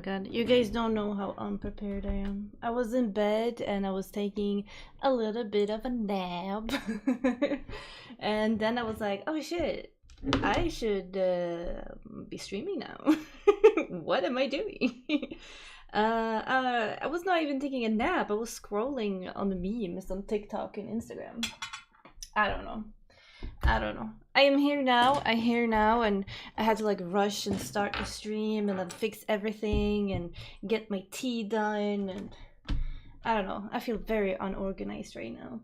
god, you guys don't know how unprepared I am. I was in bed and I was taking a little bit of a nap. And then I was like, oh shit, I should be streaming now. What am I doing? I was not even taking a nap. I was scrolling on the memes on TikTok and Instagram. I don't know. I am here now. I'm here now, and I had to like rush and start the stream and then fix everything and get my tea done, and I don't know. I feel very unorganized right now.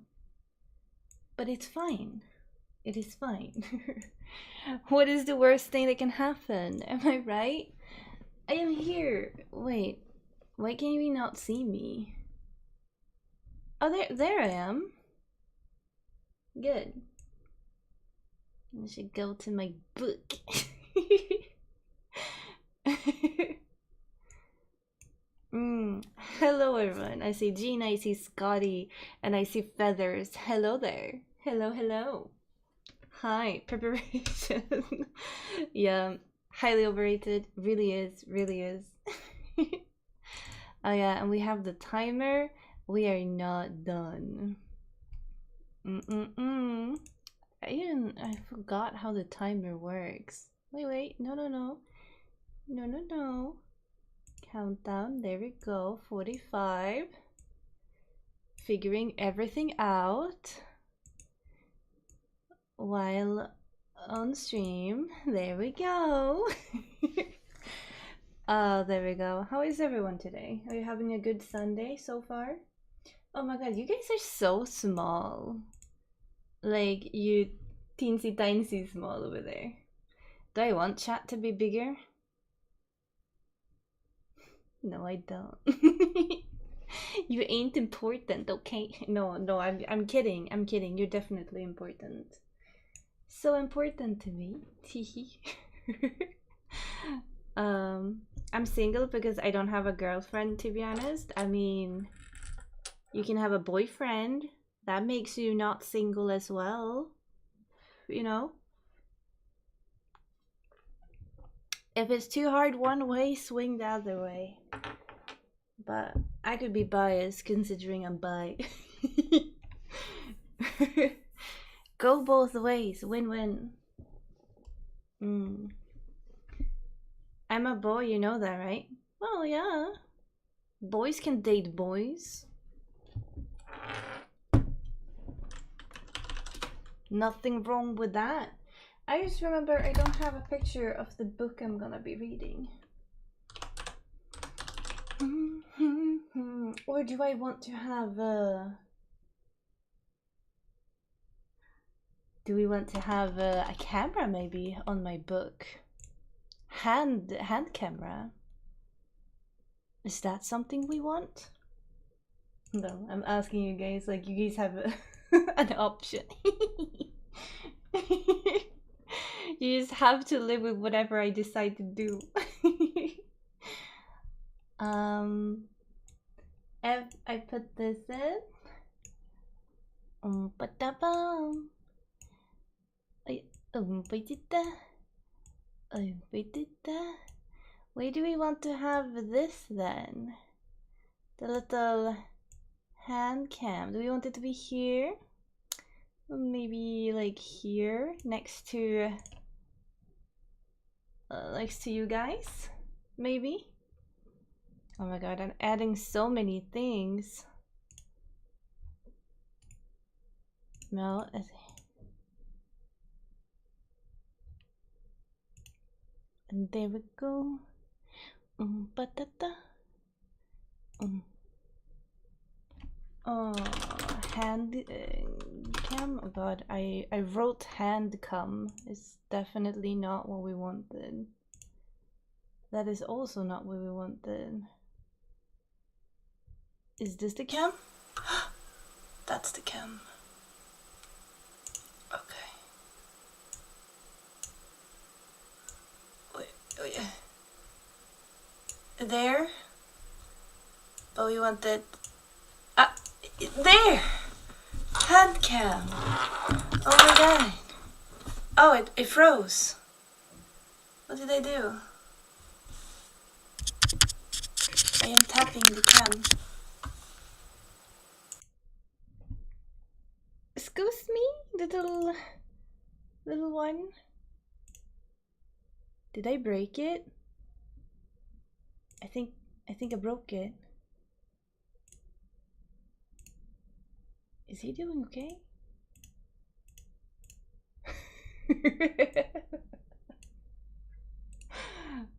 But it's fine. It is fine. What is the worst thing that can happen? Am I right? I am here. Wait. Why can you not see me? Oh, there I am. Good. I should go to my book. Hello everyone. I see Gina, I see Scotty, and I see Feathers. Hello there. Hello. Hi, preparation. Yeah, highly overrated. Really is. Oh yeah, and we have the timer. We are not done. I forgot how the timer works. Wait, no. Countdown, there we go, 45. Figuring everything out while on stream. There we go. There we go. How is everyone today? Are you having a good Sunday so far? Oh my god, you guys are so small. Like, you teensy tiny small over there. Do I want chat to be bigger? No, I don't. You ain't important, okay? No, I'm kidding. You're definitely important. So important to me. Teehee. I'm single because I don't have a girlfriend, to be honest. I mean, you can have a boyfriend. That makes you not single as well, you know? If it's too hard one way, swing the other way. But I could be biased considering I'm bi. Go both ways, win-win. I'm a boy, you know that, right? Well, yeah. Boys can date boys. Nothing wrong with that. I just remember I don't have a picture of the book I'm gonna be reading. Or do I want to have a... Do we want to have a camera maybe on my book? Hand camera? Is that something we want? No, I'm asking you guys, like you guys have an option. You just have to live with whatever I decide to do. If I put this in, where do we want to have this then? The little hand cam. Do we want it to be here? Maybe like here, next to you guys, maybe. Oh my god, I'm adding so many things. No, and there we go. Oh, hand cam. Oh god, I wrote hand cam. It's definitely not what we wanted. That is also not what we wanted. Is this the cam? That's the cam. Okay. Wait, oh yeah. There. But we wanted... there! Hand cam. Oh my god. Oh, it froze. What did I do? I am tapping the cam. Excuse me, little one. Did I break it? I think I broke it. Is he doing okay?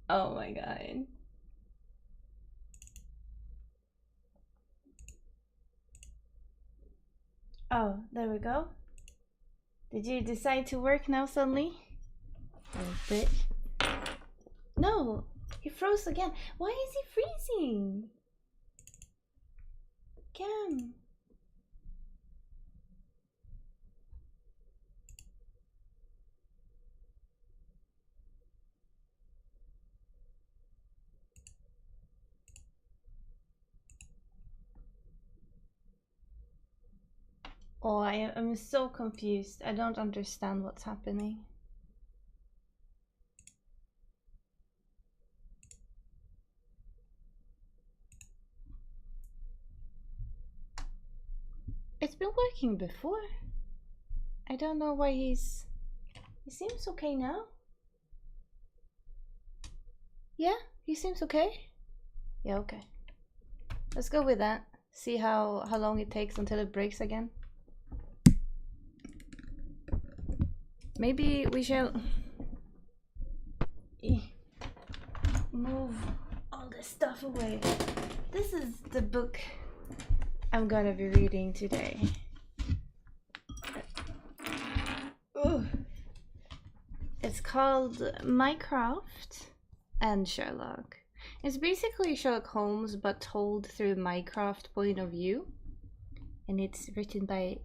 Oh my god. Oh, there we go. Did you decide to work now suddenly? Oh, bitch. No, he froze again. Why is he freezing? Cam. Oh, I'm so confused. I don't understand what's happening. It's been working before. I don't know why he seems okay now. Yeah, he seems okay. Yeah, okay. Let's go with that. See how long it takes until it breaks again. Maybe we shall move all this stuff away. This is the book I'm gonna be reading today. Ooh. It's called Mycroft and Sherlock. It's basically Sherlock Holmes but told through Mycroft point of view, and it's written by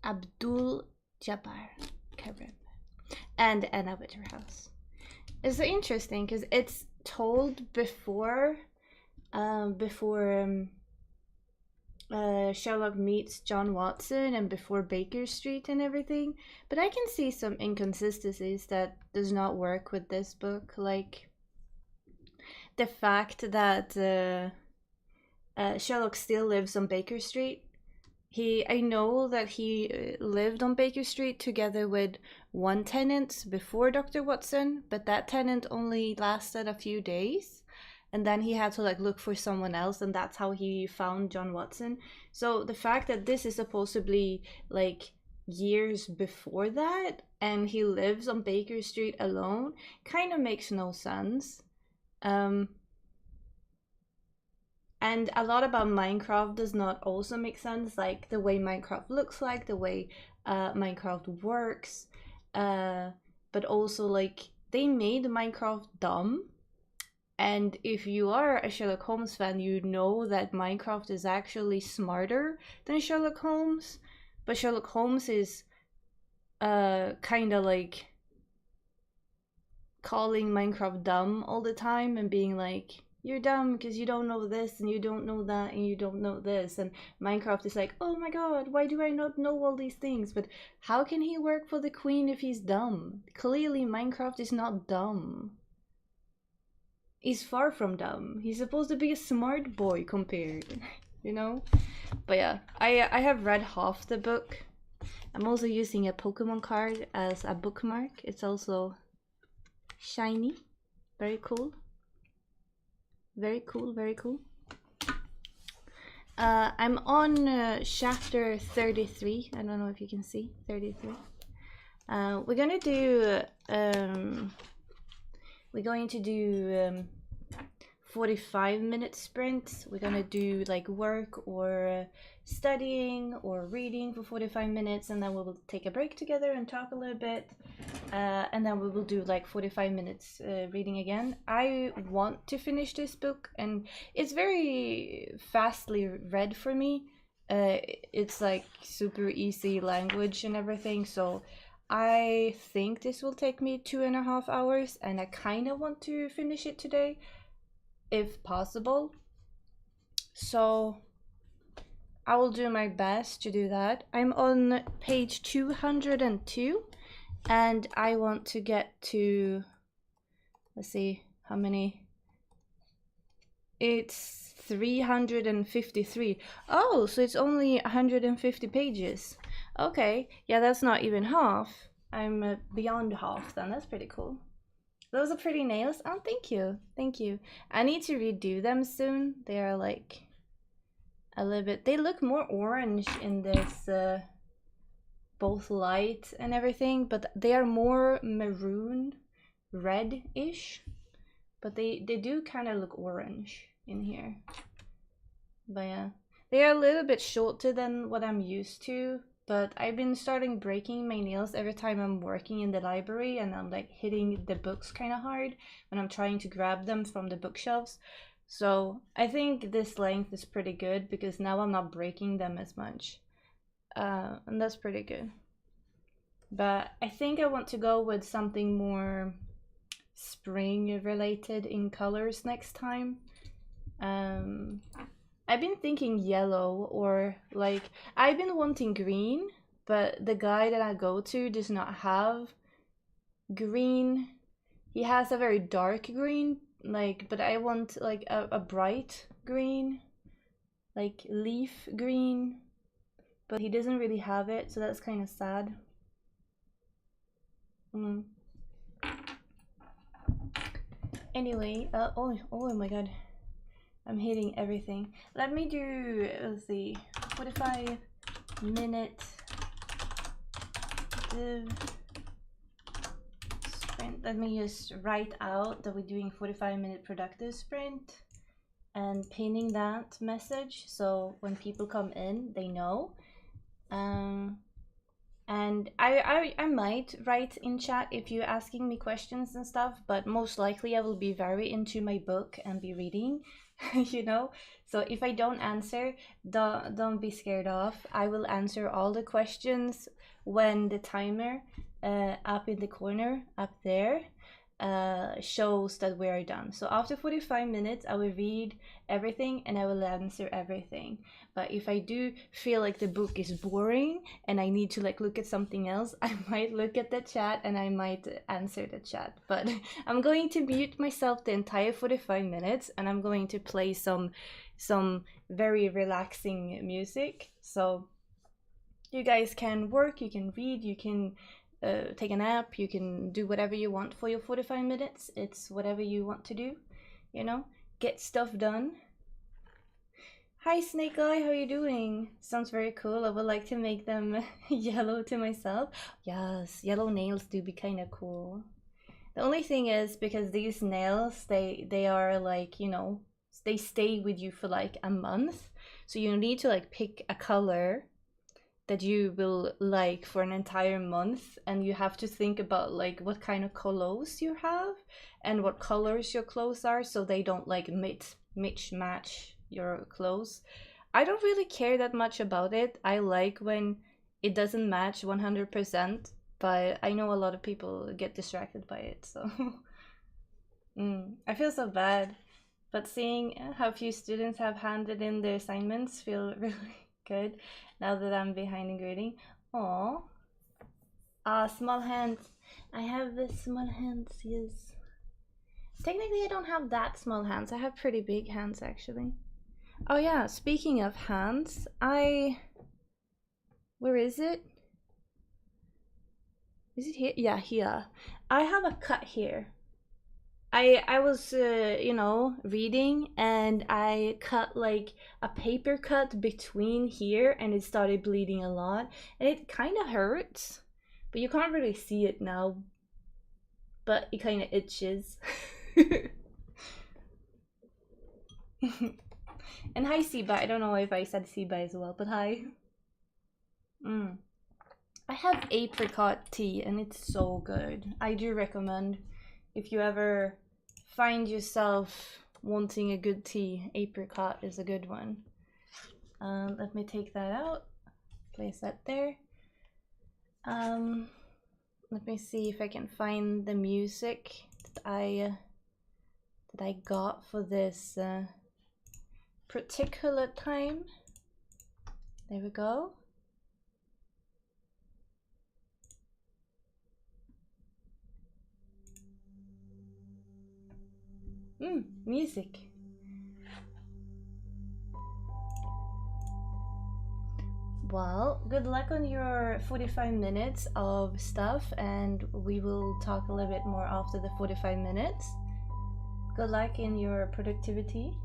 Abdul Jabbar Karim and Anna Winterhouse. It's so interesting because it's told before Sherlock meets John Watson and before Baker Street and everything, but I can see some inconsistencies that does not work with this book, like the fact that Sherlock still lives on Baker Street. I know that he lived on Baker Street together with one tenant before Dr. Watson, but that tenant only lasted a few days, and then he had to like look for someone else, and that's how he found John Watson. So the fact that this is supposedly like years before that, and he lives on Baker Street alone, kind of makes no sense. And a lot about Minecraft does not also make sense, like the way Minecraft looks like, the way Minecraft works, but also like they made Minecraft dumb. And if you are a Sherlock Holmes fan, you know that Minecraft is actually smarter than Sherlock Holmes, but Sherlock Holmes is kind of like calling Minecraft dumb all the time and being like, you're dumb because you don't know this and you don't know that and you don't know this. And Minecraft is like, oh my god, why do I not know all these things? But how can he work for the queen if he's dumb? Clearly Minecraft is not dumb. He's far from dumb. He's supposed to be a smart boy compared, you know? But yeah, I have read half the book. I'm also using a Pokemon card as a bookmark. It's also shiny. Very cool. Very cool, very cool. I'm on chapter 33. I don't know if you can see 33. We're going to do 45-minute sprints. We're gonna do like work or studying or reading for 45 minutes, and then we will take a break together and talk a little bit, and then we will do like 45 minutes reading again. I want to finish this book, and it's very fastly read for me. It's like super easy language and everything, so I think this will take me 2.5 hours, and I kind of want to finish it today if possible. So I will do my best to do that. I'm on page 202 and I want to get to, let's see how many. It's 353. Oh, so it's only 150 pages. Okay, yeah, that's not even half. I'm beyond half then. That's pretty cool. Those are pretty nails. Oh, thank you. Thank you. I need to redo them soon. They are like a little bit, they look more orange in this both light and everything, but they are more maroon red-ish, but they do kind of look orange in here. But yeah, they are a little bit shorter than what I'm used to, but I've been starting breaking my nails every time I'm working in the library, and I'm like hitting the books kind of hard when I'm trying to grab them from the bookshelves. So I think this length is pretty good because now I'm not breaking them as much. And that's pretty good. But I think I want to go with something more spring related in colors next time. I've been thinking yellow, or like I've been wanting green, but the guy that I go to does not have green. He has a very dark green, like, but I want like a bright green, like leaf green, but he doesn't really have it, so that's kind of sad. Anyway, oh my god, I'm hitting everything. Let me do, let's see, 45-minute sprint. Let me just write out that we're doing 45-minute productive sprint and pinning that message so when people come in, they know. And I might write in chat if you're asking me questions and stuff, but most likely I will be very into my book and be reading, you know? So if I don't answer, don't be scared off. I will answer all the questions when the timer up in the corner up there shows that we are done. So after 45 minutes, I will read everything and I will answer everything. But if I do feel like the book is boring and I need to like look at something else, I might look at the chat and I might answer the chat. But I'm going to mute myself the entire 45 minutes and I'm going to play some very relaxing music. So you guys can work, you can read, you can take a nap, you can do whatever you want for your 45 minutes. It's whatever you want to do, you know, get stuff done. Hi Snake Eye, how are you doing? Sounds very cool. I would like to make them yellow to myself. Yes, yellow nails do be kind of cool. The only thing is, because these nails, they are like, you know, they stay with you for like a month, so you need to like pick a color that you will like for an entire month, and you have to think about like what kind of clothes you have and what colors your clothes are, so they don't like match your clothes. I don't really care that much about it. I like when it doesn't match 100%, but I know a lot of people get distracted by it, so I feel so bad. But seeing how few students have handed in their assignments feel really good now that I'm behind in grading. Aww. Small hands. I have the small hands, yes. Technically, I don't have that small hands. I have pretty big hands, actually. Oh yeah, speaking of hands, where is it? Is it here? Yeah, here. I have a cut here. I was, you know, reading and I cut like a paper cut between here and it started bleeding a lot. And it kind of hurts, but you can't really see it now. But it kind of itches. And hi Siba, I don't know if I said Siba as well, but hi. I have apricot tea and it's so good. I do recommend, if you ever find yourself wanting a good tea, apricot is a good one. Let me take that out, place that there. Let me see if I can find the music that I got for this particular time. There we go. Music. Well, good luck on your 45 minutes of stuff, and we will talk a little bit more after the 45 minutes. Good luck in your productivity.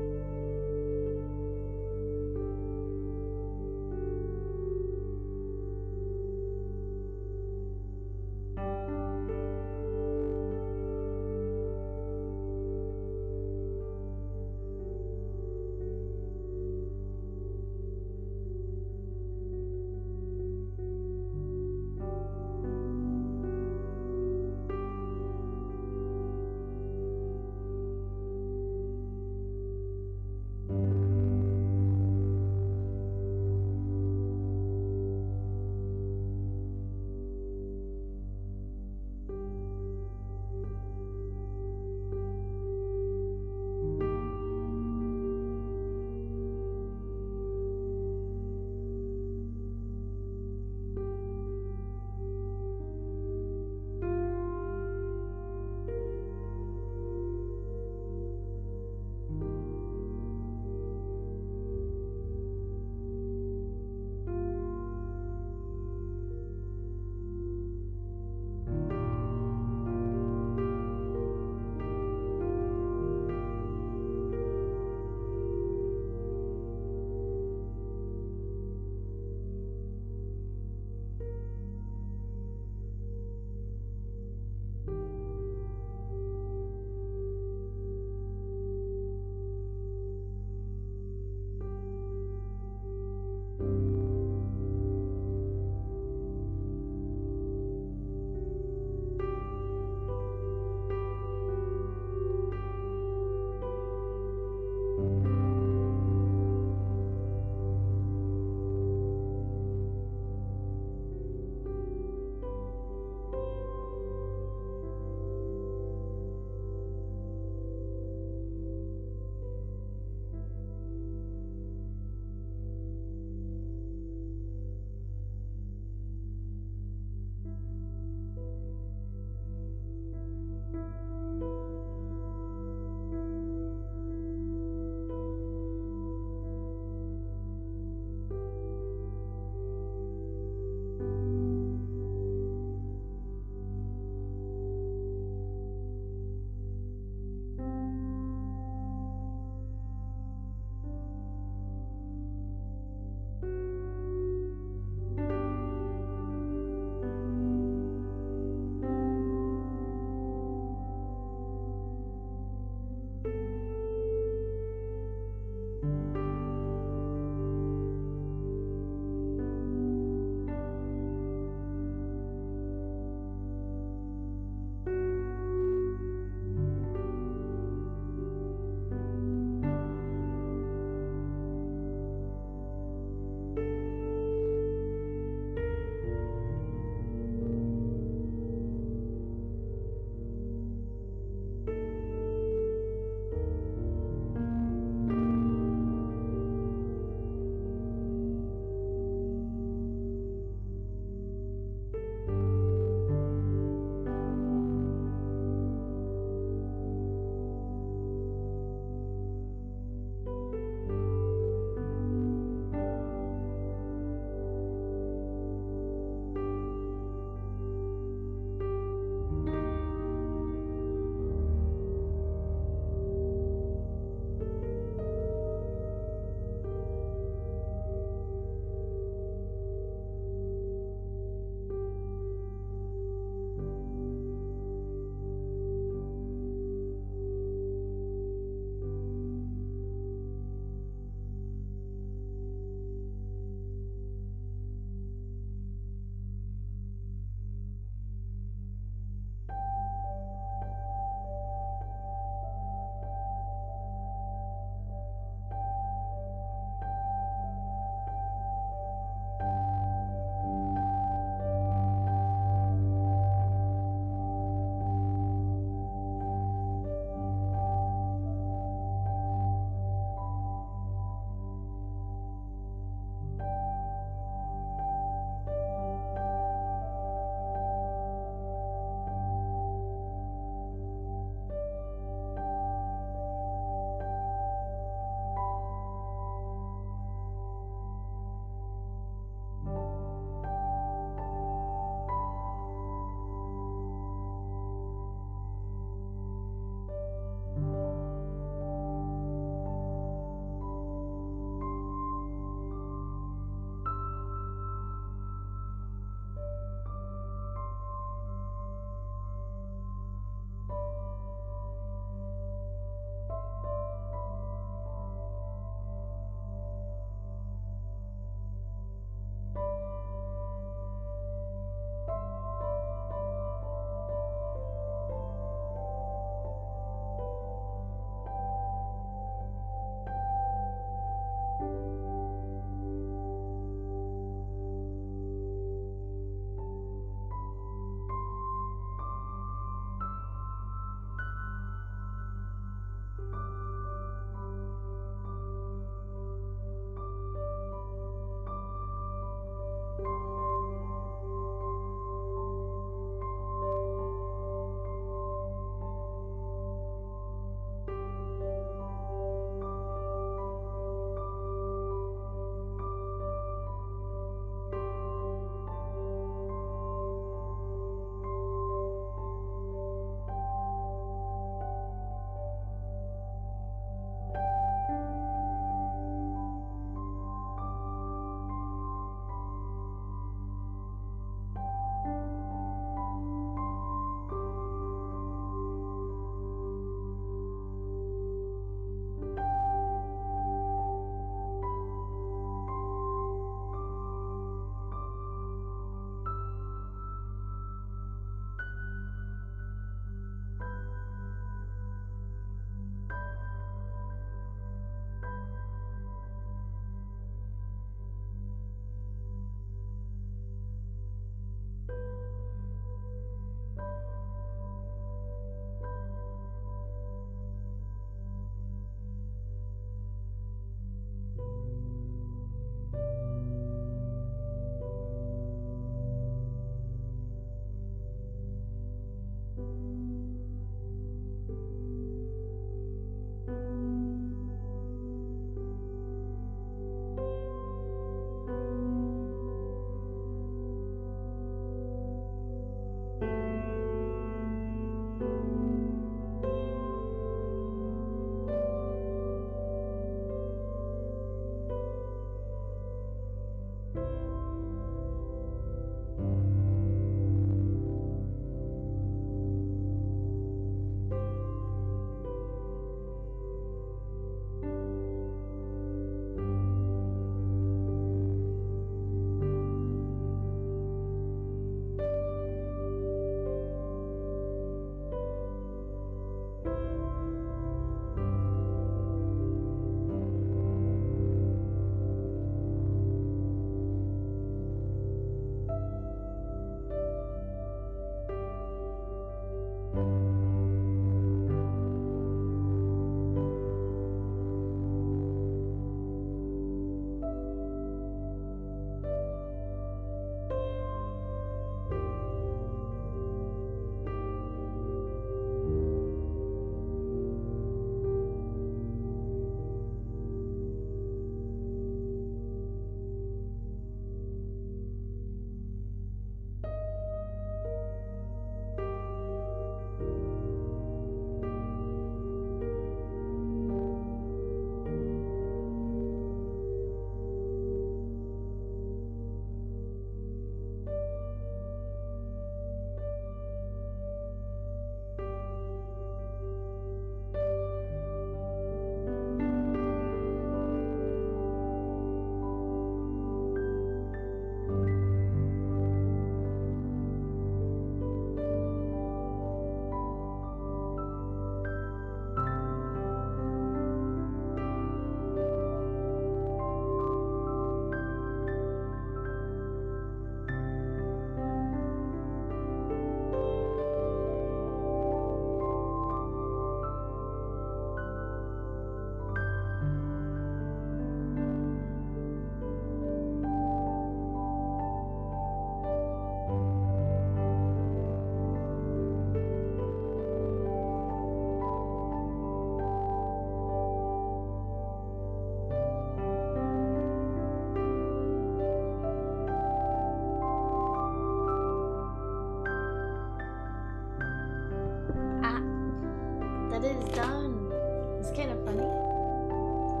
is done. It's kind of funny.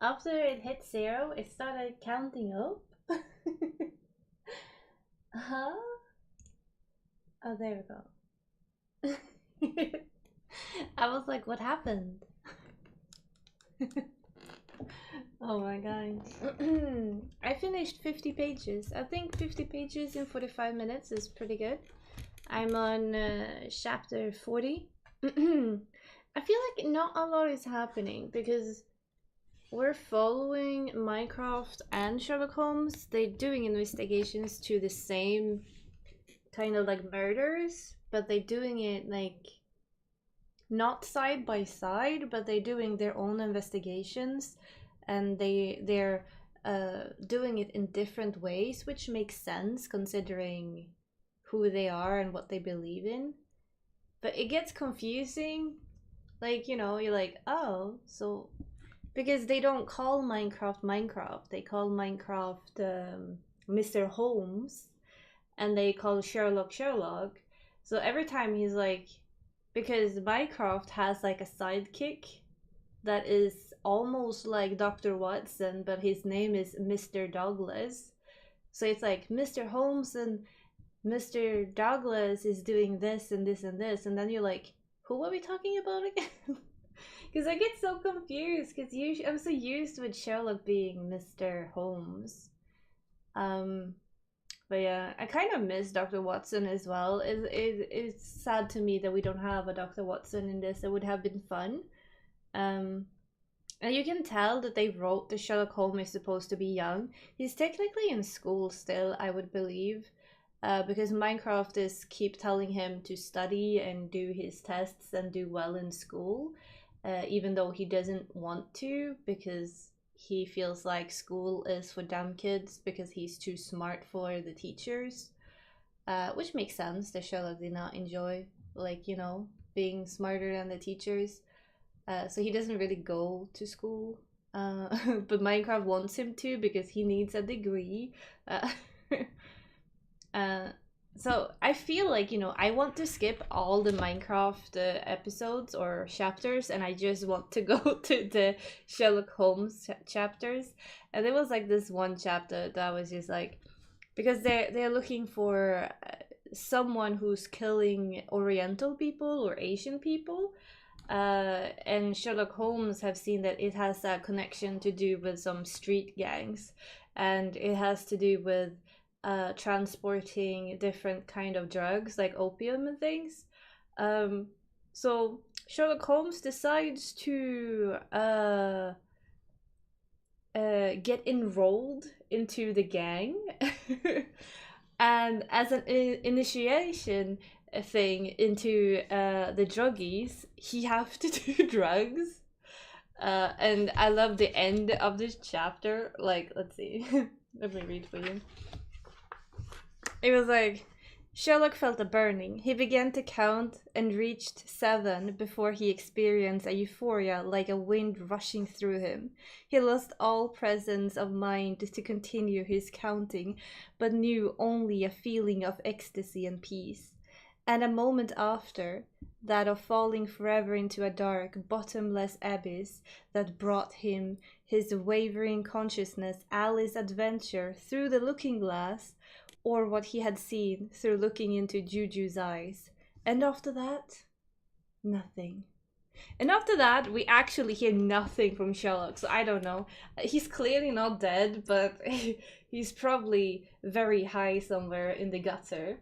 After it hit 0, it started counting up. Huh? Oh, there we go. I was like, what happened? Oh my god. I finished 50 pages. I think 50 pages in 45 minutes is pretty good. I'm on chapter 40. I feel like not a lot is happening because we're following Minecraft and Sherlock Holmes. They're doing investigations to the same kind of like murders, but they're doing it like not side by side, but they're doing their own investigations, and they're doing it in different ways, which makes sense considering who they are and what they believe in. But it gets confusing, like, you know, you're like, oh, so because they don't call Minecraft Minecraft, they call Minecraft Mr. Holmes, and they call Sherlock Sherlock. So every time he's like, because Minecraft has like a sidekick that is almost like Dr. Watson, but his name is Mr. Douglas. So it's like Mr. Holmes and Mr. Douglas is doing this and this and this, and then you're like, who are we talking about again? Because I get so confused, because I'm so used with Sherlock being Mr. Holmes. But yeah, I kind of miss Dr. Watson as well. It's sad to me that we don't have a Dr. Watson in this. It would have been fun. And you can tell that they wrote the Sherlock Holmes is supposed to be young. He's technically in school still, I would believe. Because Minecraft is keep telling him to study and do his tests and do well in school. Even though he doesn't want to, because he feels like school is for dumb kids because he's too smart for the teachers. Which makes sense that Sherlock did not enjoy, like, you know, being smarter than the teachers. So he doesn't really go to school. But Minecraft wants him to because he needs a degree. So I feel like, you know, I want to skip all the Minecraft episodes or chapters, and I just want to go to the Sherlock Holmes chapters. And there was like this one chapter that was just like, because they're looking for someone who's killing Oriental people or Asian people. And Sherlock Holmes have seen that it has a connection to do with some street gangs, and it has to do with transporting different kind of drugs like opium and things. So Sherlock Holmes decides to get enrolled into the gang. And as an initiation thing into the druggies, he have to do drugs. And I love the end of this chapter. Like, let's see. Let me read for you. It was like, Sherlock felt a burning. He began to count and reached 7 before he experienced a euphoria like a wind rushing through him. He lost all presence of mind to continue his counting, but knew only a feeling of ecstasy and peace. And a moment after, that of falling forever into a dark, bottomless abyss that brought him his wavering consciousness Alice's adventure through the looking glass, or what he had seen through looking into Juju's eyes. And after that, nothing. And after that, we actually hear nothing from Sherlock, so I don't know. He's clearly not dead, but he's probably very high somewhere in the gutter.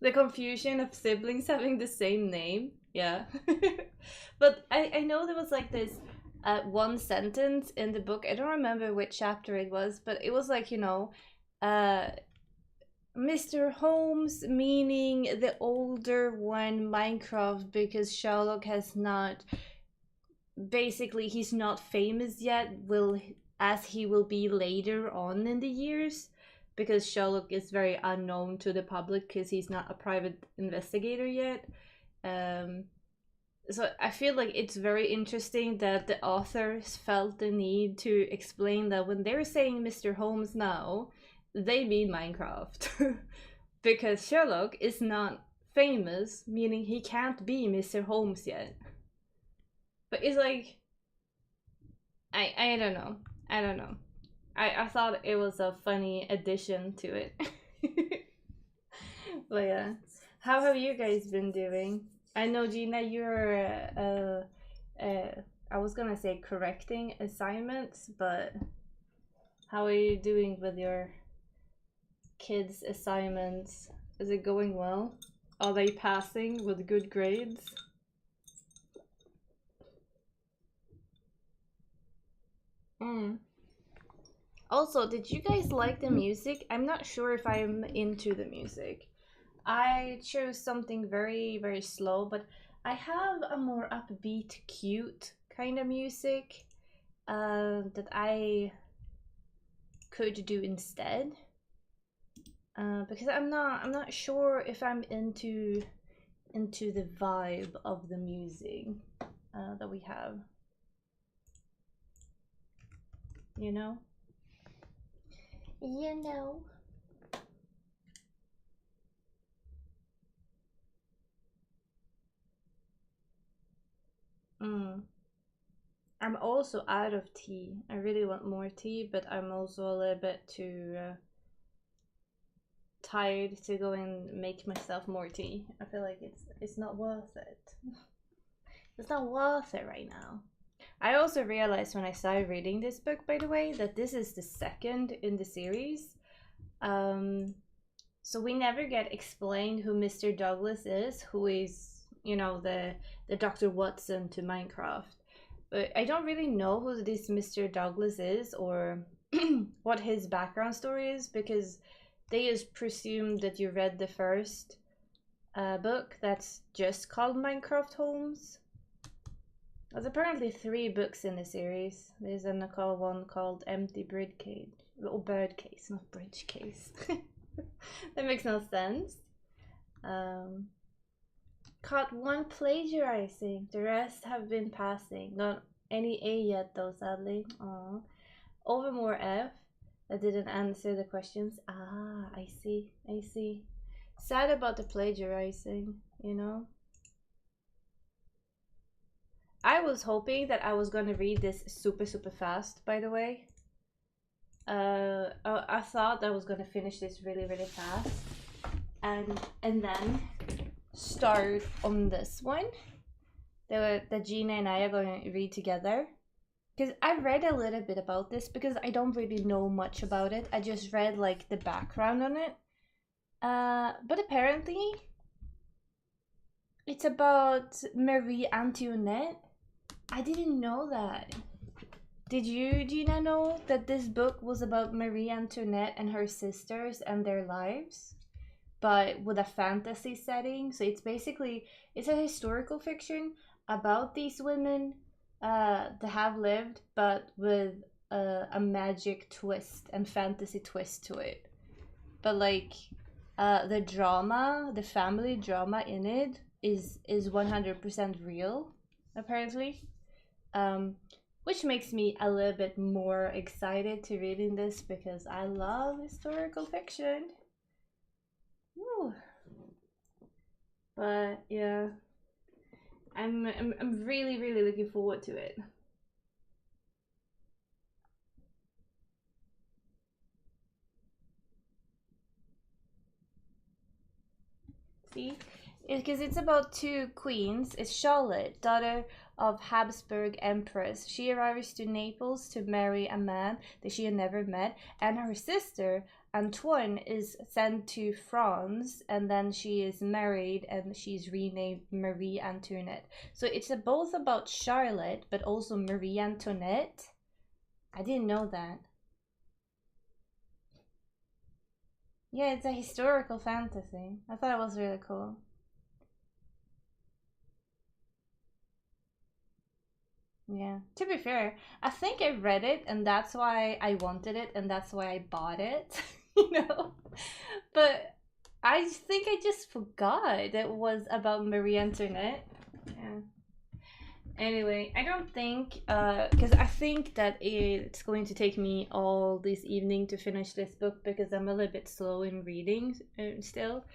The confusion of siblings having the same name, yeah. But I know there was like this one sentence in the book, I don't remember which chapter it was, but it was like, you know, Mr. Holmes, meaning the older one Minecraft, because Sherlock has not, basically he's not famous yet, as he will be later on in the years, because Sherlock is very unknown to the public because he's not a private investigator yet. So I feel like it's very interesting that the authors felt the need to explain that when they're saying Mr. Holmes now, they mean Minecraft. Because Sherlock is not famous, meaning he can't be Mr. Holmes yet. But it's like, I don't know. I don't know. I thought it was a funny addition to it. But yeah, how have you guys been doing? I know, Gina, you're I was gonna say correcting assignments, but how are you doing with your kids' assignments? Is it going well? Are they passing with good grades? Also, did you guys like the music? I'm not sure if I'm into the music. I chose something very, very slow, but I have a more upbeat, cute kind of music that I could do instead. Because I'm not sure if I'm into the vibe of the music that we have. You know? You know. I'm also out of tea. I really want more tea, but I'm also a little bit too tired to go and make myself more tea. I feel like it's not worth it. It's not worth it right now. I also realized when I started reading this book, by the way, that this is the second in the series. So we never get explained who Mr. Douglas is, who is, you know, the Dr. Watson to Minecraft. But I don't really know who this Mr. Douglas is or what his background story is, because they just presume that you read the first book that's just called Minecraft Homes. There's apparently 3 books in the series. There's one called Empty Bird Cage. Or Bird Case, not Bridge Case. That makes no sense. Caught 1 plagiarizing. The rest have been passing. Not any A yet though, sadly. Aww. Overmore F. I didn't answer the questions. Ah, I see. Sad about the plagiarizing, you know? I was hoping that I was gonna read this super fast, by the way. I thought I was gonna finish this really fast, and then start on this one that Gina and I are going to read together. Because I read a little bit about this, because I don't really know much about it. I just read like the background on it. But apparently it's about Marie Antoinette. I didn't know that. Did you, Gina, know that this book was about Marie Antoinette and her sisters and their lives, but with a fantasy setting? So it's a historical fiction about these women that have lived, but with a magic twist and fantasy twist to it. But like the family drama in it is 100% real, apparently. Which makes me a little bit more excited to reading this, because I love historical fiction. Woo. But yeah, I'm really looking forward to it. See? Because it's about 2 queens. It's Charlotte, daughter of Habsburg Empress. She arrives to Naples to marry a man that she had never met, and her sister Antoine is sent to France, and then she is married and she's renamed Marie Antoinette. So it's both about Charlotte but also Marie Antoinette. I didn't know that. Yeah, it's a historical fantasy. I thought it was really cool. Yeah, to be fair, I think I read it and that's why I wanted it and that's why I bought it, you know? But I think I just forgot it was about Marie Antoinette. Yeah. Anyway, I don't think, because I think that it's going to take me all this evening to finish this book, because I'm a little bit slow in reading still.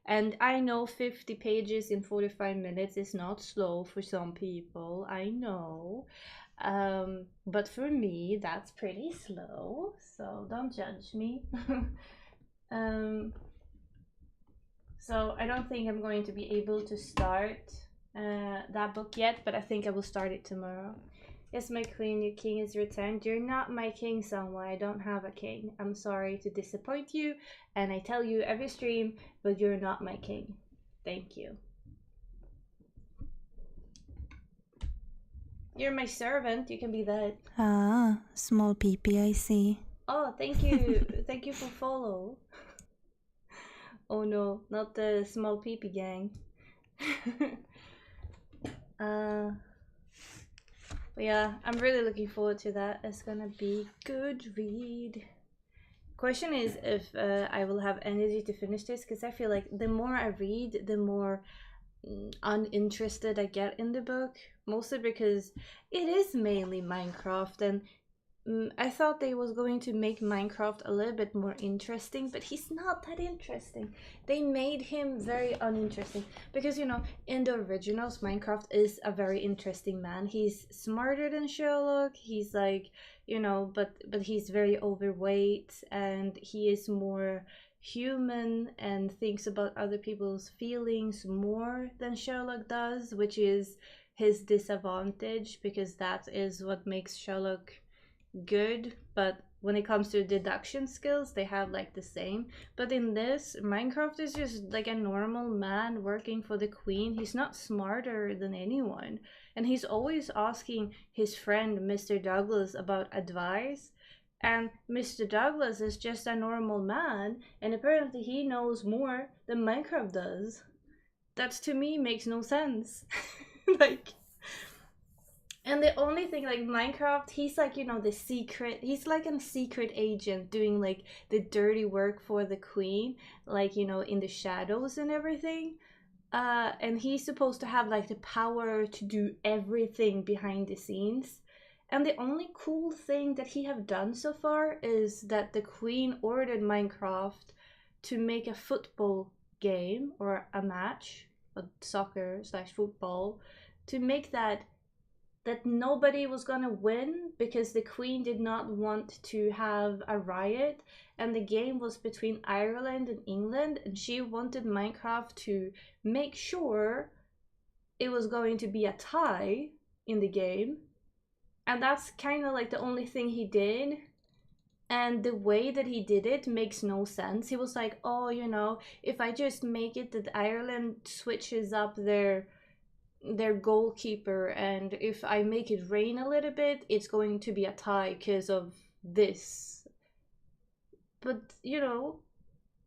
And I know 50 pages in 45 minutes is not slow for some people, I know. But for me, that's pretty slow, so don't judge me. So I don't think I'm going to be able to start that book yet, but I think I will start it tomorrow. Yes, my queen, your king is returned. You're not my king, Sanwa. I don't have a king. I'm sorry to disappoint you, and I tell you every stream, but you're not my king. Thank you. You're my servant. You can be that. Ah, small peepee, I see. Oh, thank you. Thank you for follow. Oh no, not the small peepee gang. But yeah, I'm really looking forward to that. It's gonna be good read. Question is if I will have energy to finish this, because I feel like the more I read, the more uninterested I get in the book. Mostly because it is mainly Minecraft, and I thought they was going to make Minecraft a little bit more interesting, but he's not that interesting. They made him very uninteresting because, you know, in the originals, Minecraft is a very interesting man. He's smarter than Sherlock. He's like, you know, but he's very overweight, and he is more human and thinks about other people's feelings more than Sherlock does, which is his disadvantage because that is what makes Sherlock good. But when it comes to deduction skills, they have like the same. But in this, Minecraft is just like a normal man working for the queen. He's not smarter than anyone, and he's always asking his friend Mr. Douglas about advice, and Mr. Douglas is just a normal man, and apparently he knows more than Minecraft does. That to me makes no sense. Like, and the only thing, like Minecraft, he's like, you know, the secret, he's like a secret agent doing like the dirty work for the queen, like, you know, in the shadows and everything. And he's supposed to have like the power to do everything behind the scenes. And the only cool thing that he have done so far is that the queen ordered Minecraft to make a football game or a match, a soccer slash football, to make that nobody was gonna win because the queen did not want to have a riot, and the game was between Ireland and England, and she wanted Minecraft to make sure it was going to be a tie in the game. And that's kind of like the only thing he did. And the way that he did it makes no sense. He was like, oh, you know, if I just make it that Ireland switches up their goalkeeper, and if I make it rain a little bit, it's going to be a tie because of this. But, you know,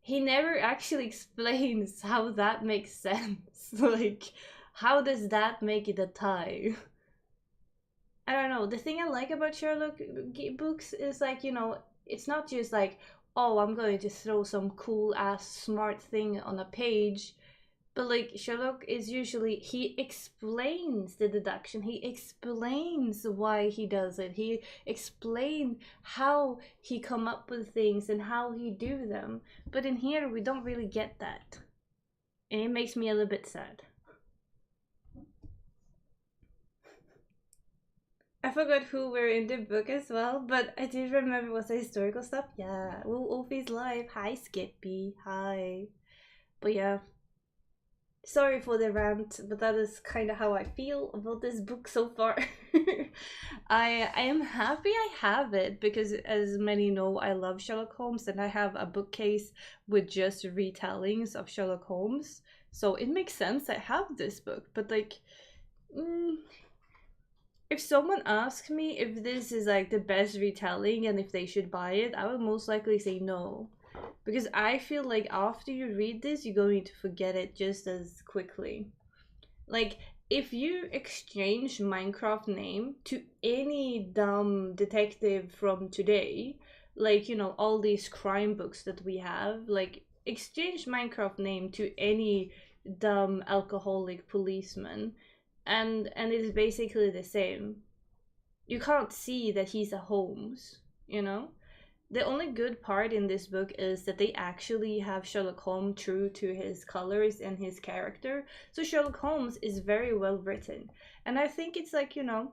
he never actually explains how that makes sense. Like, how does that make it a tie? I don't know. The thing I like about Sherlock books is like, you know, it's not just like, oh, I'm going to throw some cool ass smart thing on a page. But like Sherlock is usually, he explains the deduction. He explains why he does it. He explains how he come up with things and how he do them. But in here we don't really get that. And it makes me a little bit sad. I forgot who were in the book as well, but I did remember it was the historical stuff. Yeah. Oh, Wolfie's live. Hi, Skippy. Hi. But yeah. Sorry for the rant, but that is kind of how I feel about this book so far. I am happy I have it because, as many know, I love Sherlock Holmes, and I have a bookcase with just retellings of Sherlock Holmes. So it makes sense I have this book, but like, if someone asks me if this is like the best retelling and if they should buy it, I would most likely say no. Because I feel like after you read this, you're going to forget it just as quickly. Like, if you exchange Minecraft name to any dumb detective from today, like, you know, all these crime books that we have, like, exchange Minecraft name to any dumb alcoholic policeman, and it's basically the same. You can't see that he's a Holmes, you know? the only good part in this book is that they actually have Sherlock Holmes true to his colors and his character. So Sherlock Holmes is very well written. And I think it's like, you know,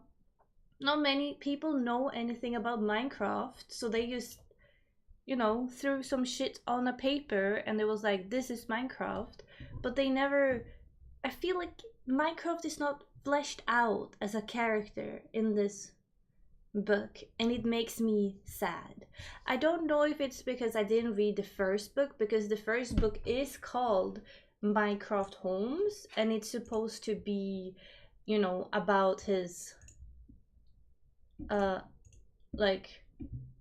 not many people know anything about Minecraft, so they just, you know, threw some shit on a paper and it was like, this is Minecraft. But they never, I feel like Minecraft is not fleshed out as a character in this book, and it makes me sad. I don't know if it's because I didn't read the first book, because the first book is called Minecraft Holmes and it's supposed to be, you know, about his like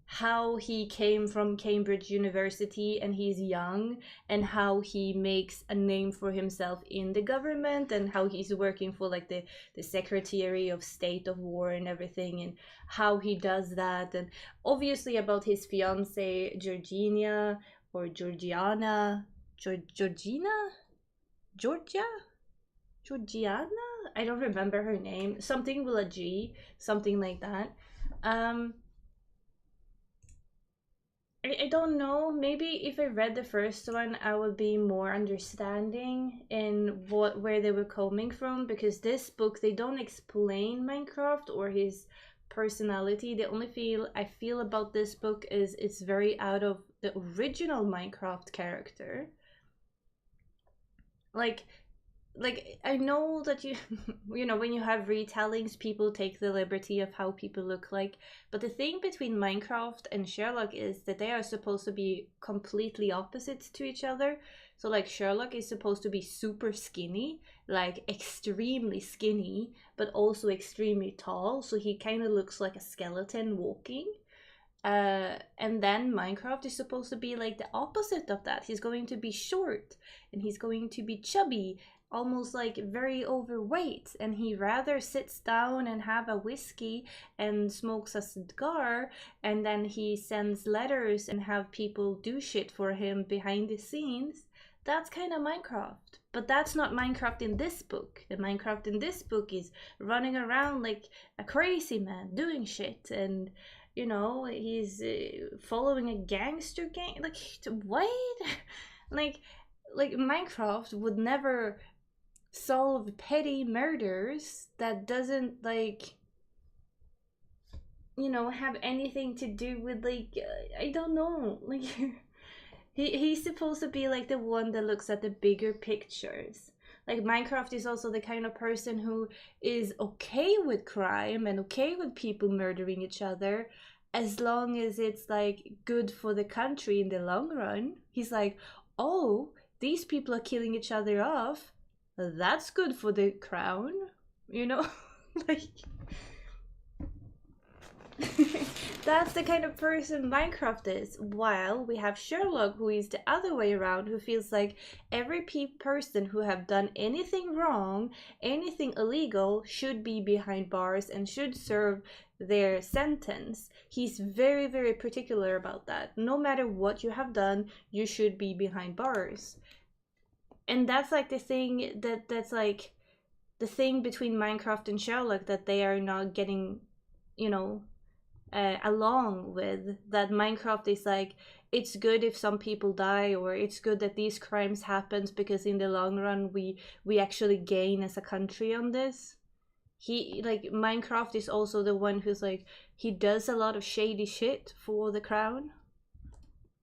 how he came from Cambridge University and he's young, and how he makes a name for himself in the government, and how he's working for like the Secretary of State of War and everything, and how he does that, and obviously about his fiance Georgina or Georgiana, Georgiana, I don't remember her name, something with a G, something like that. I don't know. Maybe if I read the first one, I would be more understanding in where they were coming from. Because this book, they don't explain Minecraft or his personality. The only feel I feel about this book is it's very out of the original Minecraft character. Like I know that you you know, when you have retellings, people take the liberty of how people look like, but the thing between Minecraft and Sherlock is that they are supposed to be completely opposites to each other. So like Sherlock is supposed to be super skinny, like extremely skinny, but also extremely tall, so he kind of looks like a skeleton walking. And then Minecraft is supposed to be like the opposite of that. He's going to be short and he's going to be chubby, almost like very overweight, and he rather sits down and have a whiskey and smokes a cigar, and then he sends letters and have people do shit for him behind the scenes. That's kind of Minecraft. But that's not Minecraft in this book. The Minecraft in this book is running around like a crazy man doing shit, and you know, he's following a gangster gang. Like what? like Minecraft would never solve petty murders that doesn't, like, you know, have anything to do with, like, I don't know, like he's supposed to be like the one that looks at the bigger pictures. Like Minecraft is also the kind of person who is okay with crime and okay with people murdering each other, as long as it's like good for the country in the long run. He's like, oh, these people are killing each other off, that's good for the crown, you know. Like that's the kind of person Minecraft is. While we have Sherlock, who is the other way around, who feels like every person who have done anything wrong, anything illegal, should be behind bars and should serve their sentence. He's very, very particular about that. No matter what you have done, you should be behind bars. And that's like the thing that's like the thing between Minecraft and Sherlock, that they are not getting, you know, along with. That Minecraft is like, it's good if some people die, or it's good that these crimes happens because in the long run we actually gain as a country on this. He, like, Minecraft is also the one who's like, he does a lot of shady shit for the crown.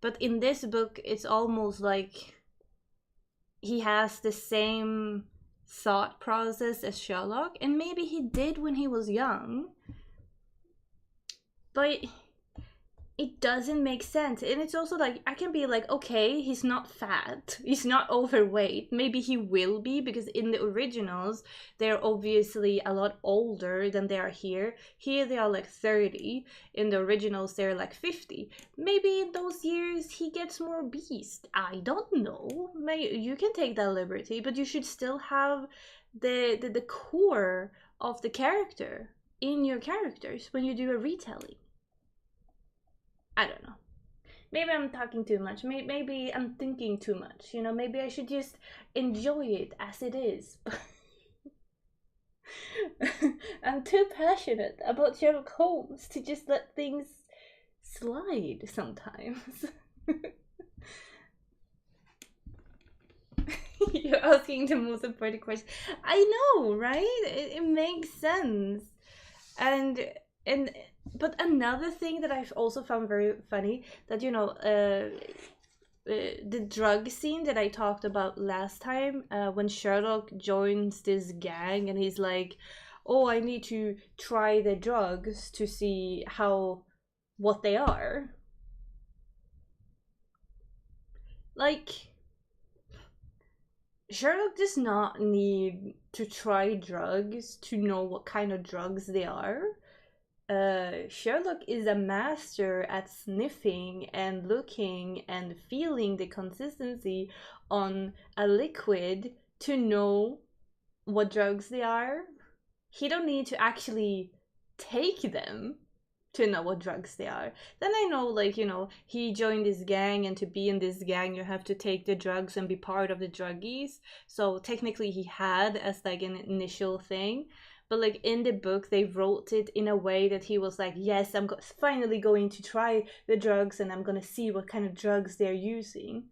But in this book, it's almost like he has the same thought process as Sherlock, and maybe he did when he was young, but it doesn't make sense. And it's also like, I can be like, okay, he's not fat, he's not overweight, maybe he will be, because in the originals they're obviously a lot older than they are here. Here they are like 30, in the originals they're like 50. Maybe in those years he gets more beast, I don't know. You can take that liberty, but you should still have the core of the character in your characters when you do a retelling. I don't know. Maybe I'm talking too much. Maybe I'm thinking too much. You know, maybe I should just enjoy it as it is. I'm too passionate about Sherlock Holmes to just let things slide sometimes. You're asking the most important question. I know, right? It makes sense. And and but another thing that I've also found very funny, that the drug scene that I talked about last time, when Sherlock joins this gang and he's like, "Oh, I need to try the drugs to see what they are." Like, Sherlock does not need to try drugs to know what kind of drugs they are. Sherlock is a master at sniffing and looking and feeling the consistency on a liquid to know what drugs they are. He don't need to actually take them to know what drugs they are. Then I know, like, he joined this gang, and to be in this gang, you have to take the drugs and be part of the druggies. So technically, he had as like an initial thing. But like in the book, they wrote it in a way that he was like, "Yes, I'm finally going to try the drugs, and I'm gonna see what kind of drugs they're using."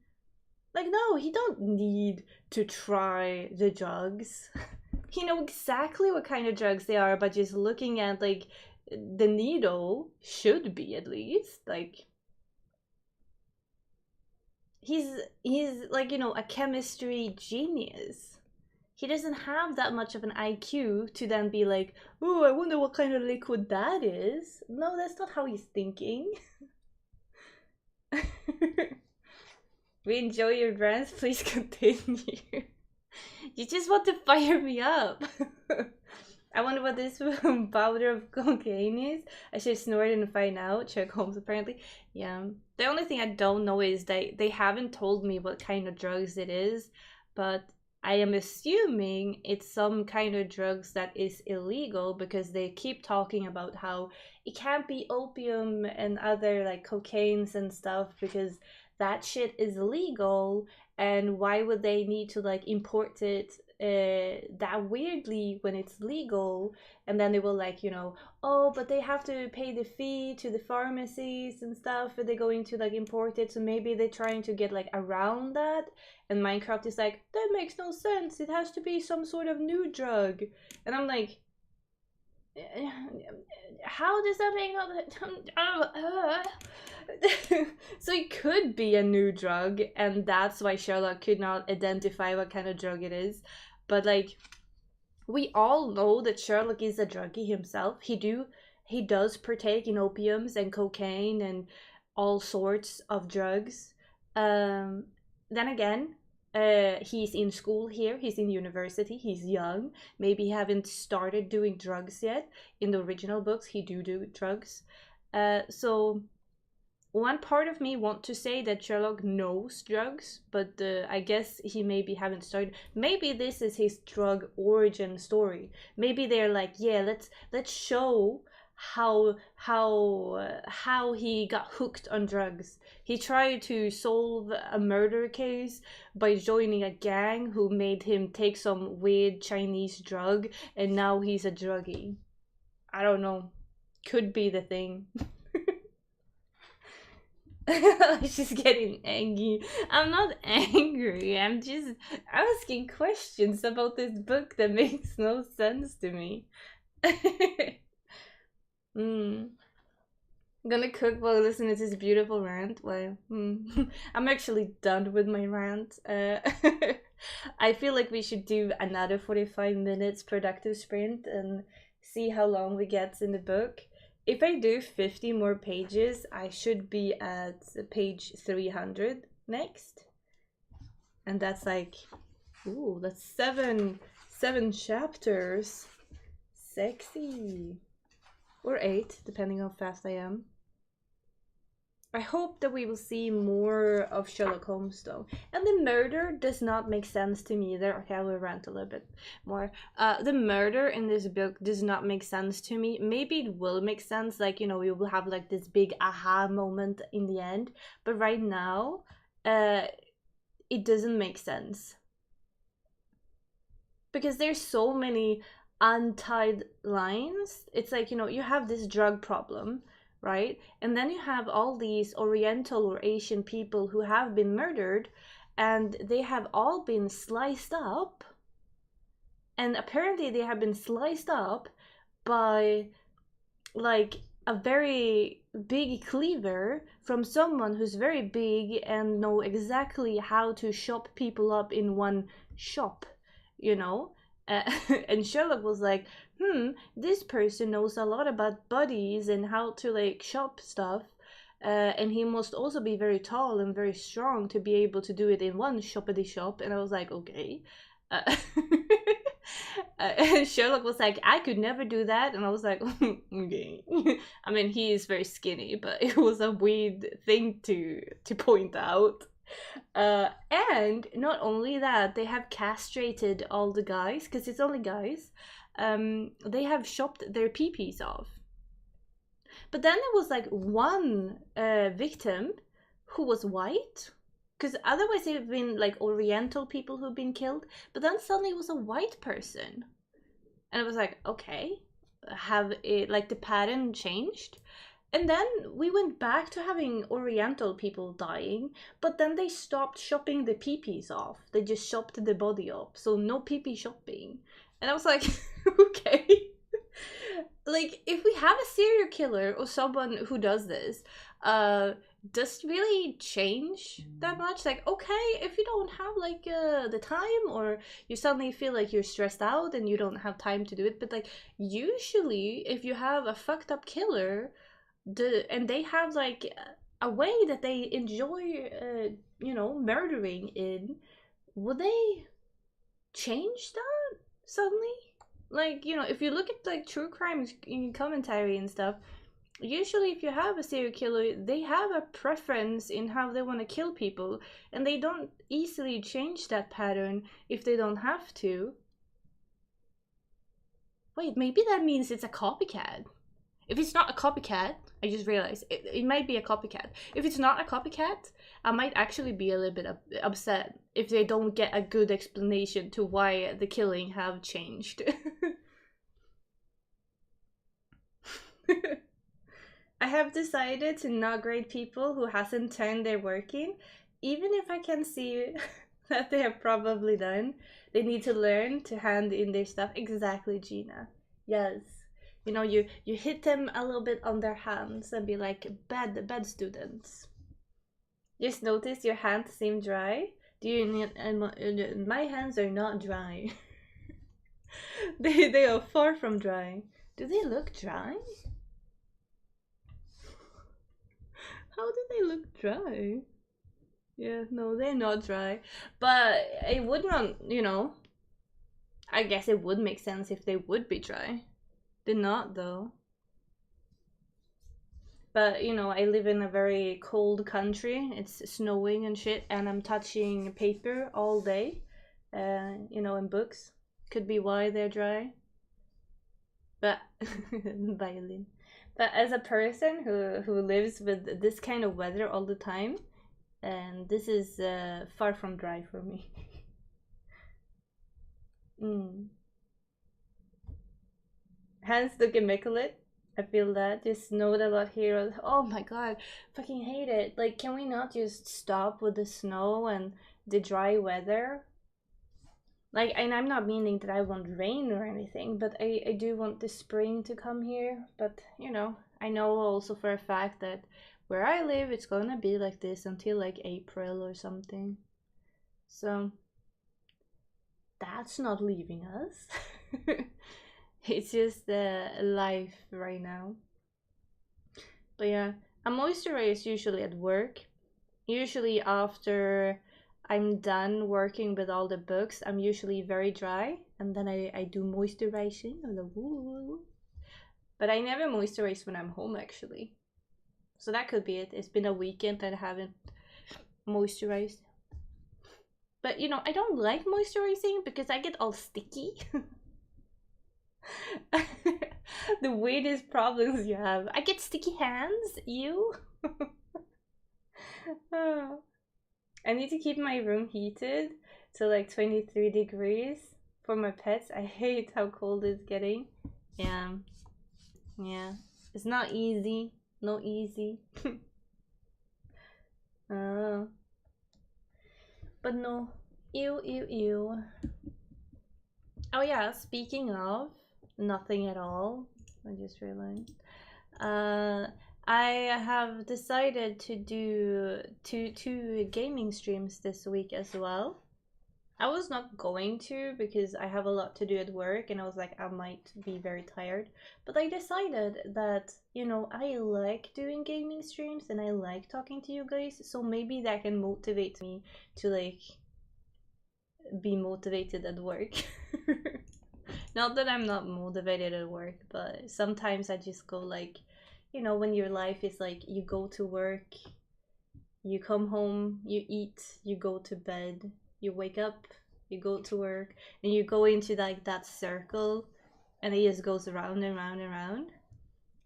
Like, no, he don't need to try the drugs. He know exactly what kind of drugs they are, but just looking at like the needle, should be at least like, he's like, a chemistry genius. He doesn't have that much of an IQ to then be like, "Oh, I wonder what kind of liquid that is." No, that's not how he's thinking. We enjoy your rants, please continue. You just want to fire me up. I wonder what this powder of cocaine is. I should snort it and find out. Sherlock Holmes, apparently. Yeah. The only thing I don't know is they haven't told me what kind of drugs it is, but I am assuming it's some kind of drugs that is illegal, because they keep talking about how it can't be opium and other like cocaines and stuff, because that shit is illegal, and why would they need to like import it that weirdly when it's legal? And then they will like, "Oh, but they have to pay the fee to the pharmacies and stuff, and they're going to like import it, so maybe they're trying to get like around that." And Minecraft is like, "That makes no sense, it has to be some sort of new drug." And I'm like, how does that make no So it could be a new drug, and that's why Sherlock could not identify what kind of drug it is. But like, we all know that Sherlock is a druggie himself. He does partake in opiums and cocaine and all sorts of drugs. Then again, he's in school here, he's in university, he's young. Maybe he haven't started doing drugs yet. In the original books, he do drugs. So one part of me want to say that Sherlock knows drugs, but I guess he maybe haven't started. Maybe this is his drug origin story. Maybe they're like, "Yeah, let's show how he got hooked on drugs. He tried to solve a murder case by joining a gang who made him take some weird Chinese drug, and now he's a druggie." I don't know. Could be the thing. She's getting angry. I'm not angry. I'm just asking questions about this book that makes no sense to me. I'm gonna cook while listening to this beautiful rant. Well, I'm actually done with my rant. I feel like we should do another 45 minutes productive sprint and see how long we get in the book. If I do 50 more pages, I should be at page 300 next. And that's like, ooh, that's seven chapters. Sexy. Or 8, depending how fast I am. I hope that we will see more of Sherlock Holmes, though. And the murder does not make sense to me either. Okay, I will rant a little bit more. The murder in this book does not make sense to me. Maybe it will make sense, like, we will have like this big aha moment in the end. But right now, it doesn't make sense. Because there's so many untied lines. It's like, you have this drug problem, right? And then you have all these Oriental or Asian people who have been murdered, and they have all been sliced up. And apparently they have been sliced up by like a very big cleaver from someone who's very big and know exactly how to chop people up in one shop, you know. And Sherlock was like, this person knows a lot about bodies and how to like chop stuff, and he must also be very tall and very strong to be able to do it in one shoppity shop. And I was like, okay. uh, Sherlock was like, I could never do that, and I was like, okay. I mean, he is very skinny, but it was a weird thing to point out. And not only that, they have castrated all the guys, because it's only guys. They have chopped their peepees off. But then there was like one victim who was white, because otherwise it would have been like Oriental people who've been killed. But then suddenly it was a white person, and I was like, okay, have it like the pattern changed? And then we went back to having Oriental people dying, but then they stopped chopping the peepees off. They just chopped the body up, so no peepee chopping. And I was like, okay. Like, if we have a serial killer or someone who does this, does it really change that much? Like, okay, if you don't have like the time, or you suddenly feel like you're stressed out and you don't have time to do it, but like usually if you have a fucked up killer, and they have like a way that they enjoy murdering in, would they change that suddenly? Like, if you look at like true crime commentary and stuff, usually if you have a serial killer, they have a preference in how they want to kill people, and they don't easily change that pattern if they don't have to. Wait, maybe that means it's a copycat. If it's not a copycat, I just realized it might be a copycat. If it's not a copycat, I might actually be a little bit upset if they don't get a good explanation to why the killing have changed. I have decided to not grade people who hasn't turned their work in, even if I can see that they have probably done. They need to learn to hand in their stuff. Exactly, Gina. Yes. You hit them a little bit on their hands and be like, bad students. Just notice your hands seem dry. Do you need? My hands are not dry. They are far from dry. Do they look dry? How do they look dry? Yeah, no, they're not dry. But it would not, I guess it would make sense if they would be dry. They're not, though. But, I live in a very cold country. It's snowing and shit, and I'm touching paper all day, in books. Could be why they're dry. But, violin. But as a person who lives with this kind of weather all the time, and this is far from dry for me. Hands look immaculate. I feel that. Just snowed a lot here. Oh my god, fucking hate it. Like, can we not just stop with the snow and the dry weather? Like, and I'm not meaning that I want rain or anything, but I do want the spring to come here. But, I know also for a fact that where I live, it's gonna be like this until like April or something. So, that's not leaving us. It's just life right now. But yeah, I moisturize usually at work. Usually after I'm done working with all the books, I'm usually very dry, and then I do moisturizing. But I never moisturize when I'm home, actually. So that could be it. It's been a weekend that I haven't moisturized. But I don't like moisturizing because I get all sticky. The weirdest problems you have. I get sticky hands. You. I need to keep my room heated to like 23 degrees for my pets. I hate how cold it's getting. Yeah. It's not easy. No easy. uh, but no. Ew, ew, ew. Oh yeah, speaking of nothing at all, I just realized. I have decided to do two gaming streams this week as well. I was not going to because I have a lot to do at work and I was like, I might be very tired. But I decided that, you know, I like doing gaming streams and I like talking to you guys, so maybe that can motivate me to like be motivated at work. Not that I'm not motivated at work, but sometimes I just go like, you know, when your life is like you go to work, you come home, you eat, you go to bed, you wake up, you go to work, and you go into like that circle, and it just goes around and round and round.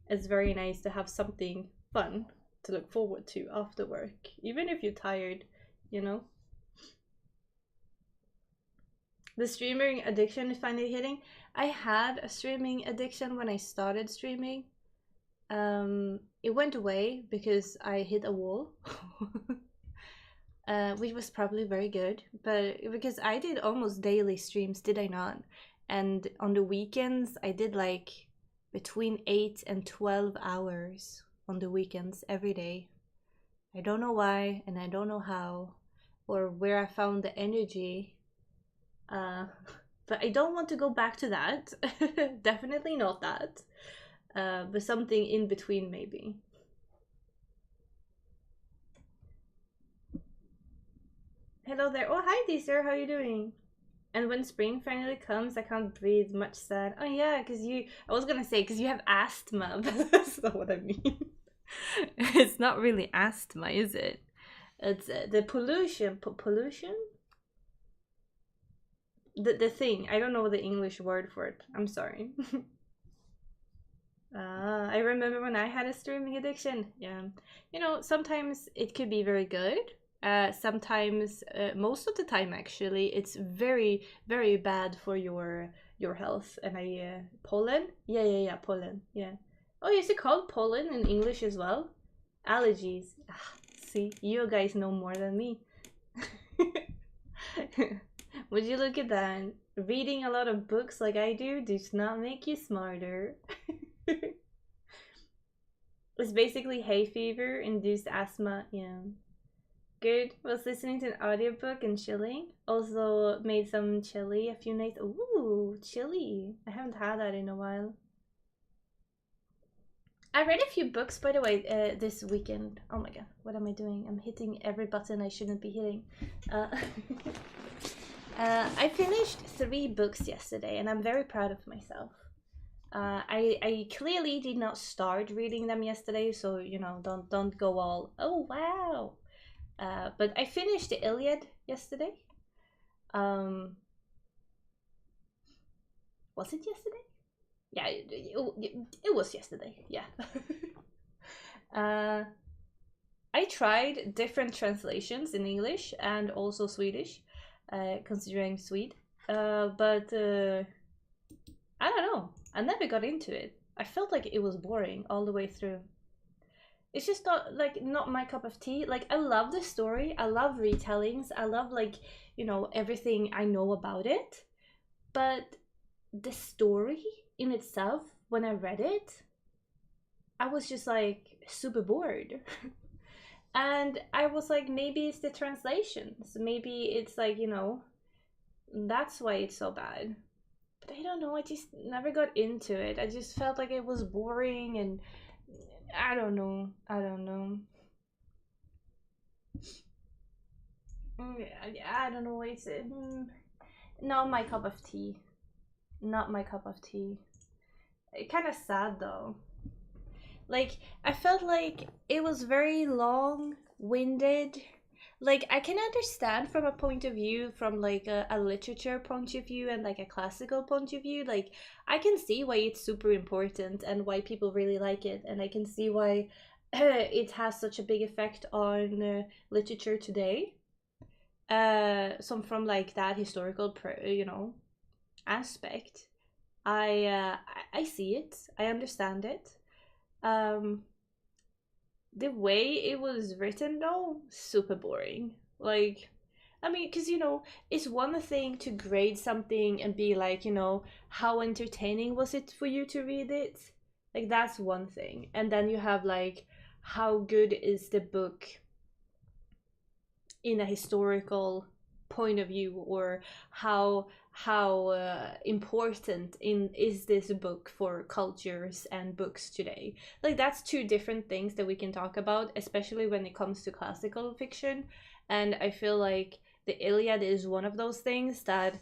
It's very nice to have something fun to look forward to after work, even if you're tired, you know. The streaming addiction is finally hitting. I had a streaming addiction when I started streaming. It went away because I hit a wall. Which was probably very good, but because I did almost daily streams, did I not? And on the weekends, I did like between 8 and 12 hours on the weekends every day. I don't know why, and I don't know how, or where I found the energy. But I don't want to go back to that. Definitely not that. But something in between, maybe. Hello there. Oh, hi, Deezer. How are you doing? And when spring finally comes, I can't breathe. Much sad. Oh yeah, because you. I was gonna say because you have asthma, but that's not what I mean. It's not really asthma, is it? It's the pollution. Pollution. The thing. I don't know the English word for it. I'm sorry. I remember when I had a streaming addiction. Yeah, you know, sometimes it could be very good. Sometimes, most of the time, actually, it's very, very bad for your health. And pollen. Yeah, yeah, yeah, pollen. Yeah. Oh, is it called pollen in English as well? Allergies. Ah, see, you guys know more than me. Would you look at that? Reading a lot of books like I do does not make you smarter. It's basically hay fever induced asthma. Yeah. Good. Was listening to an audiobook and chilling. Also made some chili a few nights. Ooh, chili. I haven't had that in a while. I read a few books, by the way, this weekend. Oh my god, what am I doing? I'm hitting every button I shouldn't be hitting. I finished 3 books yesterday, and I'm very proud of myself. I clearly did not start reading them yesterday, so you know, don't go all, oh wow. But I finished the Iliad yesterday. Was it yesterday? Yeah, it was yesterday. Yeah. I tried different translations in English and also Swedish, considering Swede. But I don't know. I never got into it. I felt like it was boring all the way through. It's just not my cup of tea. Like, I love the story. I love retellings. I love, like, you know, everything I know about it. But the story in itself, when I read it, I was just like super bored. And I was like, maybe it's the translations. Maybe it's like, you know, that's why it's so bad. But I don't know, I just never got into it. I just felt like it was boring and I don't know. I don't know. I don't know. It's not my cup of tea. Not my cup of tea. Kind of sad though. Like, I felt like it was very long-winded. Like, I can understand from a point of view, from like a literature point of view and like a classical point of view. Like, I can see why it's super important and why people really like it, and I can see why it has such a big effect on literature today. Some from like that historical, you know, aspect. I see it. I understand it. Um, the way it was written though, super boring. Like, I mean, because it's one thing to grade something and be like, how entertaining was it for you to read it? Like, that's one thing. And then you have like, how good is the book in a historical point of view, or how important is this book for cultures and books today. Like, that's two different things that we can talk about, especially when it comes to classical fiction. And I feel like the Iliad is one of those things that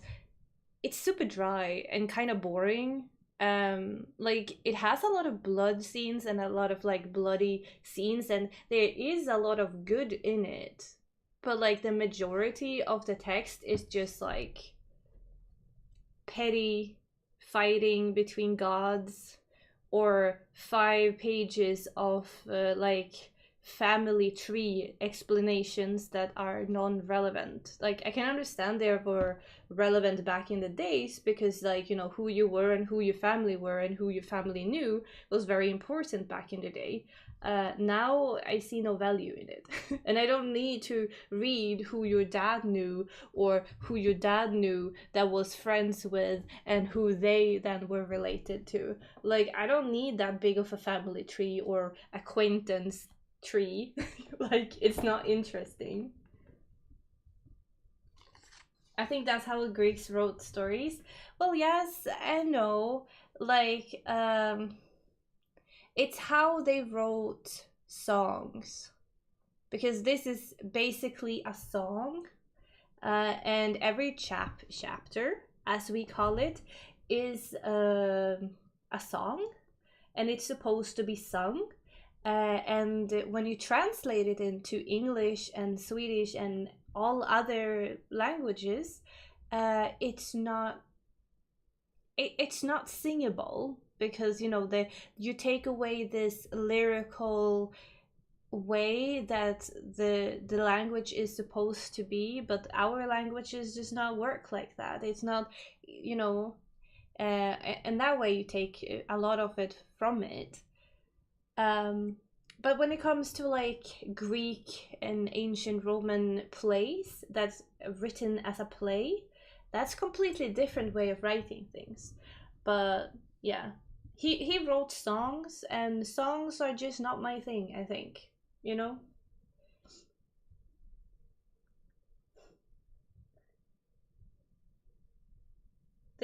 it's super dry and kind of boring. Like, it has a lot of blood scenes and a lot of like bloody scenes, and there is a lot of good in it, but like the majority of the text is just like petty fighting between gods, or 5 pages of like family tree explanations that are non-relevant. Like, I can understand they were relevant back in the days because, like, who you were and who your family were and who your family knew was very important back in the day. Now I see no value in it. And I don't need to read who your dad knew, or who your dad knew that was friends with, and who they then were related to. Like, I don't need that big of a family tree or acquaintance tree. Like, it's not interesting. I think that's how the Greeks wrote stories. Well, yes and no. Like, it's how they wrote songs, because this is basically a song, and every chapter, as we call it, is a song, and it's supposed to be sung. And when you translate it into English and Swedish and all other languages, it's not singable, because you take away this lyrical way that the language is supposed to be, but our languages does not work like that. It's not, and that way you take a lot of it from it. But when it comes to like Greek and ancient Roman plays that's written as a play, that's completely different way of writing things. But yeah, he wrote songs, and songs are just not my thing, I think. They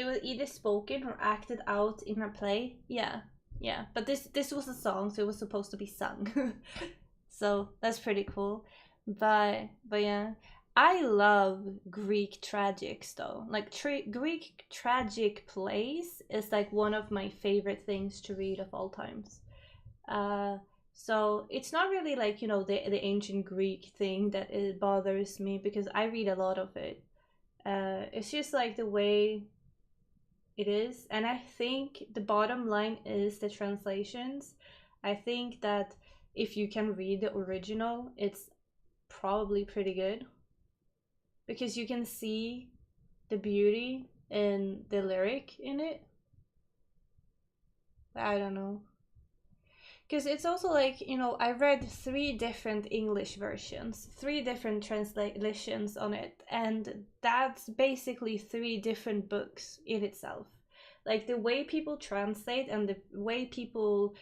were either spoken or acted out in a play. Yeah, but this was a song, so it was supposed to be sung. So that's pretty cool. But yeah, I love Greek tragics though. Like, Greek tragic plays is like one of my favorite things to read of all times. Uh, so it's not really like the ancient Greek thing that it bothers me, because I read a lot of it. It's just like the way it is, and I think the bottom line is the translations. I think that if you can read the original, it's probably pretty good, because you can see the beauty in the lyric in it. I don't know. Because it's also like, I read 3 different English versions, 3 different translations on it, and that's basically 3 different books in itself. Like, the way people translate and the way people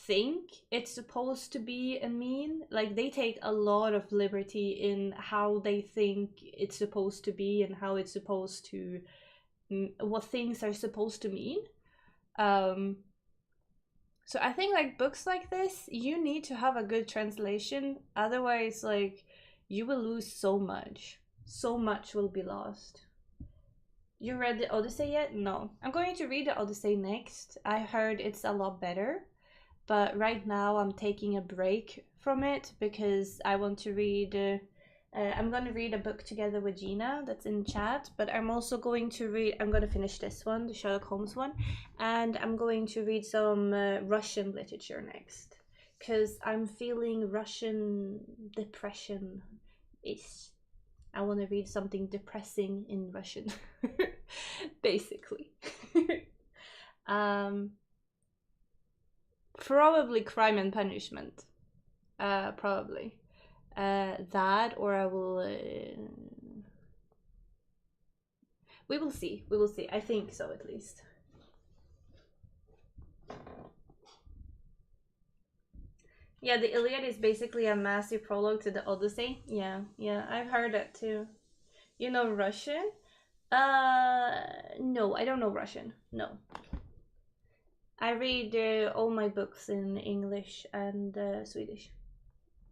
think it's supposed to be a mean, like, they take a lot of liberty in how they think it's supposed to be, and how it's supposed to, what things are supposed to mean. So I think like books like this, you need to have a good translation. Otherwise, like, you will lose so much. So much will be lost. You read the Odyssey yet? No. I'm going to read the Odyssey next. I heard it's a lot better. But right now I'm taking a break from it because I want to read I'm going to read a book together with Gina that's in chat, but I'm also going to I'm going to finish this one, the Sherlock Holmes one, and I'm going to read some Russian literature next, because I'm feeling Russian depression is. I want to read something depressing in Russian, basically. um, Probably Crime and Punishment. Probably. That, or I will. We will see. We will see. I think so, at least. Yeah, the Iliad is basically a massive prologue to the Odyssey. Yeah, I've heard that too. You know Russian? No, I don't know Russian. No. I read all my books in English and Swedish.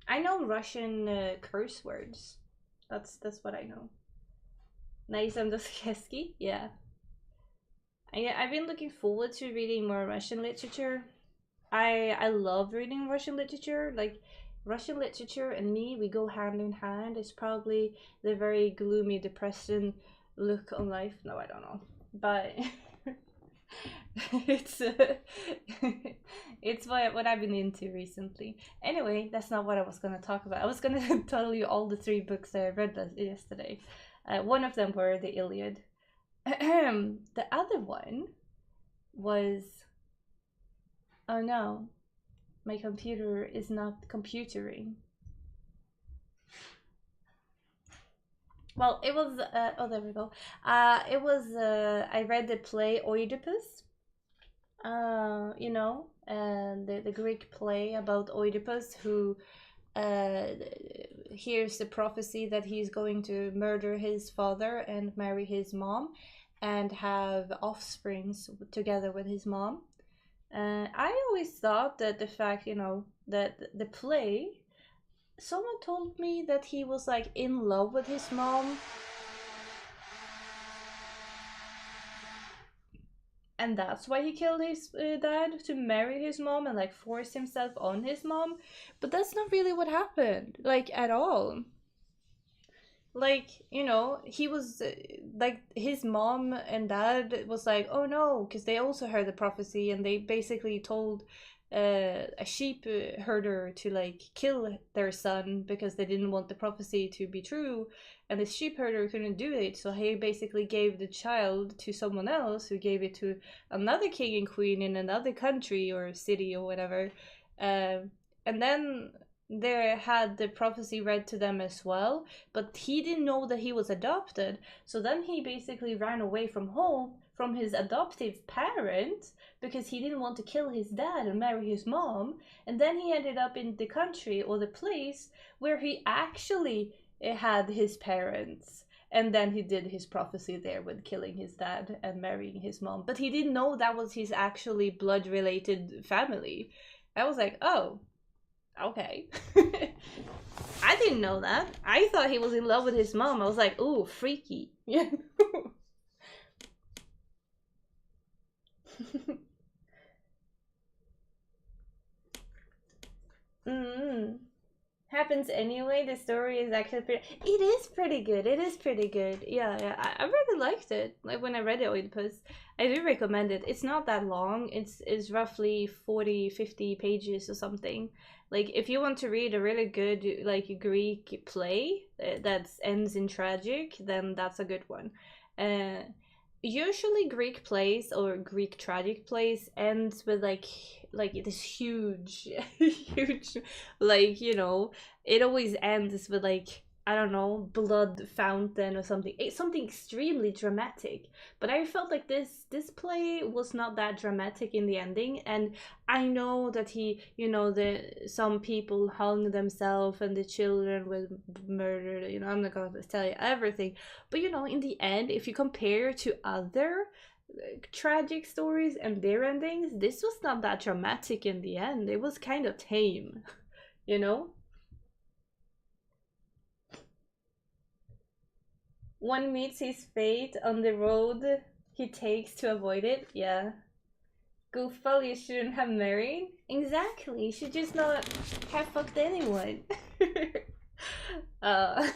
I know Russian curse words. That's what I know. Naisam Dostoevsky? Yeah. I've been looking forward to reading more Russian literature. I love reading Russian literature. Like, Russian literature and me, we go hand in hand. It's probably the very gloomy, depressing look on life. No, I don't know. But it's it's what I've been into recently. Anyway, that's not what I was gonna talk about. I was gonna tell you all the 3 books that I read yesterday. One of them were the Iliad. The other one was, oh no, my computer is not computering. Well, it was oh, there we go. It was I read the play Oedipus. You know, and the Greek play about Oedipus, who hears the prophecy that he's going to murder his father and marry his mom and have offsprings together with his mom. I always thought that the fact, you know, that the play, someone told me that he was like in love with his mom. And that's why he killed his dad, to marry his mom and like force himself on his mom. But that's not really what happened, like, at all. Like, you know, he was like, his mom and dad was like, oh no, because they also heard the prophecy, and they basically told a sheep herder to like kill their son because they didn't want the prophecy to be true, and the sheep herder couldn't do it, so he basically gave the child to someone else, who gave it to another king and queen in another country or city or whatever. And then they had the prophecy read to them as well, but he didn't know that he was adopted. So then he basically ran away from home, from his adoptive parents, because he didn't want to kill his dad and marry his mom. And then he ended up in the country, or the place where he actually had his parents. And then he did his prophecy there with killing his dad and marrying his mom. But he didn't know that was his actually blood-related family. I was like, oh, okay. I didn't know that. I thought he was in love with his mom. I was like, ooh, freaky. Yeah. Happens anyway. The story is actually pretty. It is pretty good. It is pretty good. Yeah. I really liked it. Like, when I read it, Oedipus, I do recommend it. It's not that long. It's roughly 40-50 pages or something. Like, if you want to read a really good like Greek play that ends in tragic, then that's a good one. Usually Greek plays or Greek tragic plays ends with like this huge huge, like, you know, it always ends with like, I don't know, blood fountain or something. It's something extremely dramatic. But I felt like this play was not that dramatic in the ending. And I know that he, you know, some people hung themselves and the children were murdered. You know, I'm not gonna tell you everything. But, you know, in the end, if you compare to other tragic stories and their endings, this was not that dramatic in the end. It was kind of tame, you know? One meets his fate on the road he takes to avoid it. Yeah. Goofball, you shouldn't have married. Exactly. You should just not have fucked anyone. uh,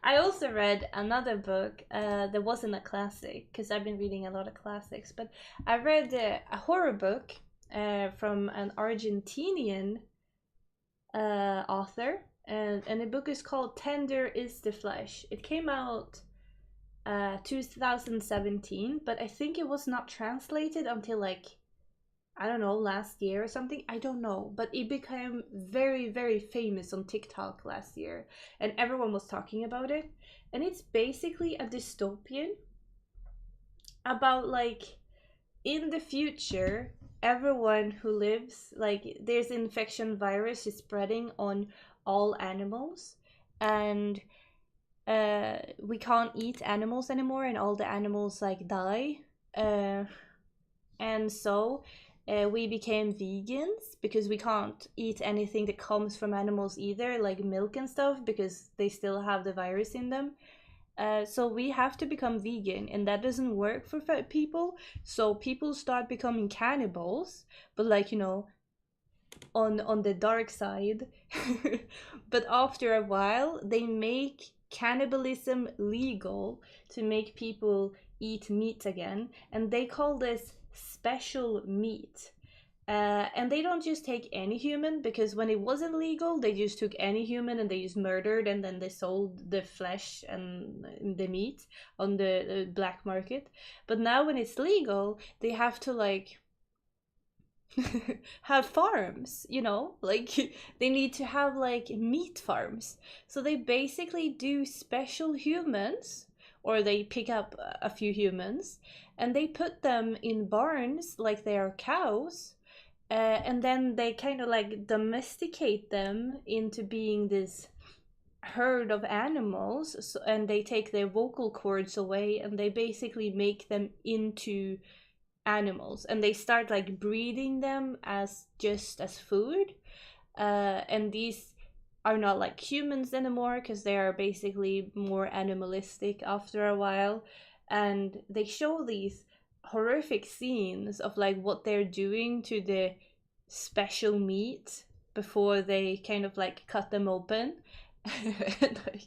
I also read another book that wasn't a classic, because I've been reading a lot of classics, but I read a horror book from an Argentinian author, and the book is called Tender is the Flesh. It came out 2017, but I think it was not translated until like I don't know, last year or something. I don't know, but it became very, very famous on TikTok last year, and everyone was talking about it. And it's basically a dystopian about like in the future, everyone who lives like there's infection virus is spreading on all animals, and we can't eat animals anymore, and all the animals like die. Uh, and so we became vegans because we can't eat anything that comes from animals either, like milk and stuff, because they still have the virus in them. So we have to become vegan, and that doesn't work for people. So people start becoming cannibals, but like on the dark side. But after a while, they make cannibalism legal to make people eat meat again, and they call this special meat. And they don't just take any human, because when it wasn't legal, they just took any human and they just murdered, and then they sold the flesh and the meat on the black market. But now when it's legal, they have to like have farms, like they need to have like meat farms. So they basically do special humans, or they pick up a few humans and they put them in barns like they are cows, and then they kind of like domesticate them into being this herd of animals. So, and they take their vocal cords away and they basically make them into animals, and they start like breeding them as just as food. And these are not like humans anymore because they are basically more animalistic after a while. And they show these horrific scenes of like what they're doing to the special meat before they kind of like cut them open. and, like,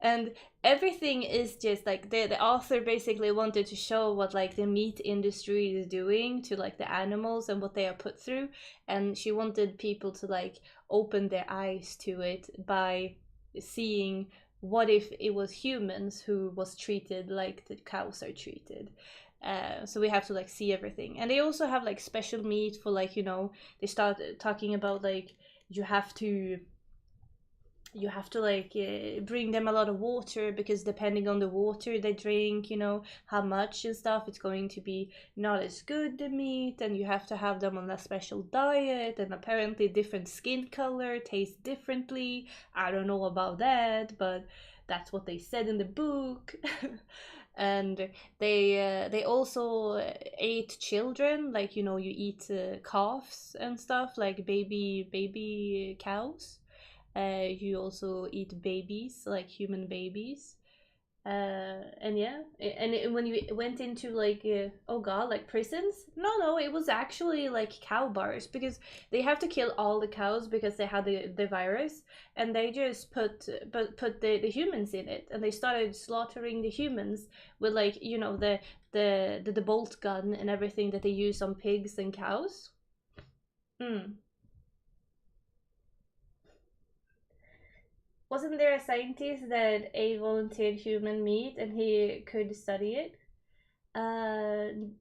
and everything is just like the author basically wanted to show what like the meat industry is doing to like the animals and what they are put through, and she wanted people to like open their eyes to it by seeing what if it was humans who was treated like the cows are treated. So we have to like see everything, and they also have like special meat for like they start talking about like you have to like bring them a lot of water, because depending on the water they drink, how much and stuff, it's going to be not as good, the meat, and you have to have them on a special diet, and apparently different skin color tastes differently. I don't know about that, but that's what they said in the book. And they also ate children, like you eat calves and stuff, like baby cows. You also eat babies, like human babies. And yeah, and when you went into like, oh god, like prisons, no, it was actually like cow bars, because they have to kill all the cows because they had the virus, and they just put the humans in it, and they started slaughtering the humans with like the bolt gun and everything that they use on pigs and cows. Mm. Wasn't there a scientist that ate volunteered human meat and he could study it? Don't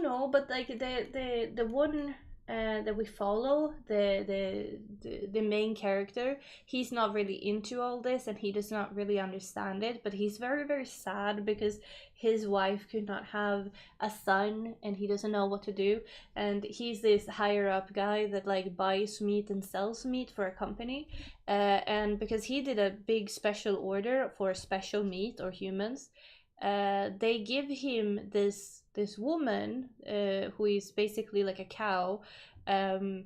know, but like the one that we follow, the main character, he's not really into all this and he does not really understand it, but he's very, very sad because his wife could not have a son and he doesn't know what to do. And he's this higher up guy that like buys meat and sells meat for a company. And because he did a big special order for special meat or humans, they give him this woman who is basically like a cow, um,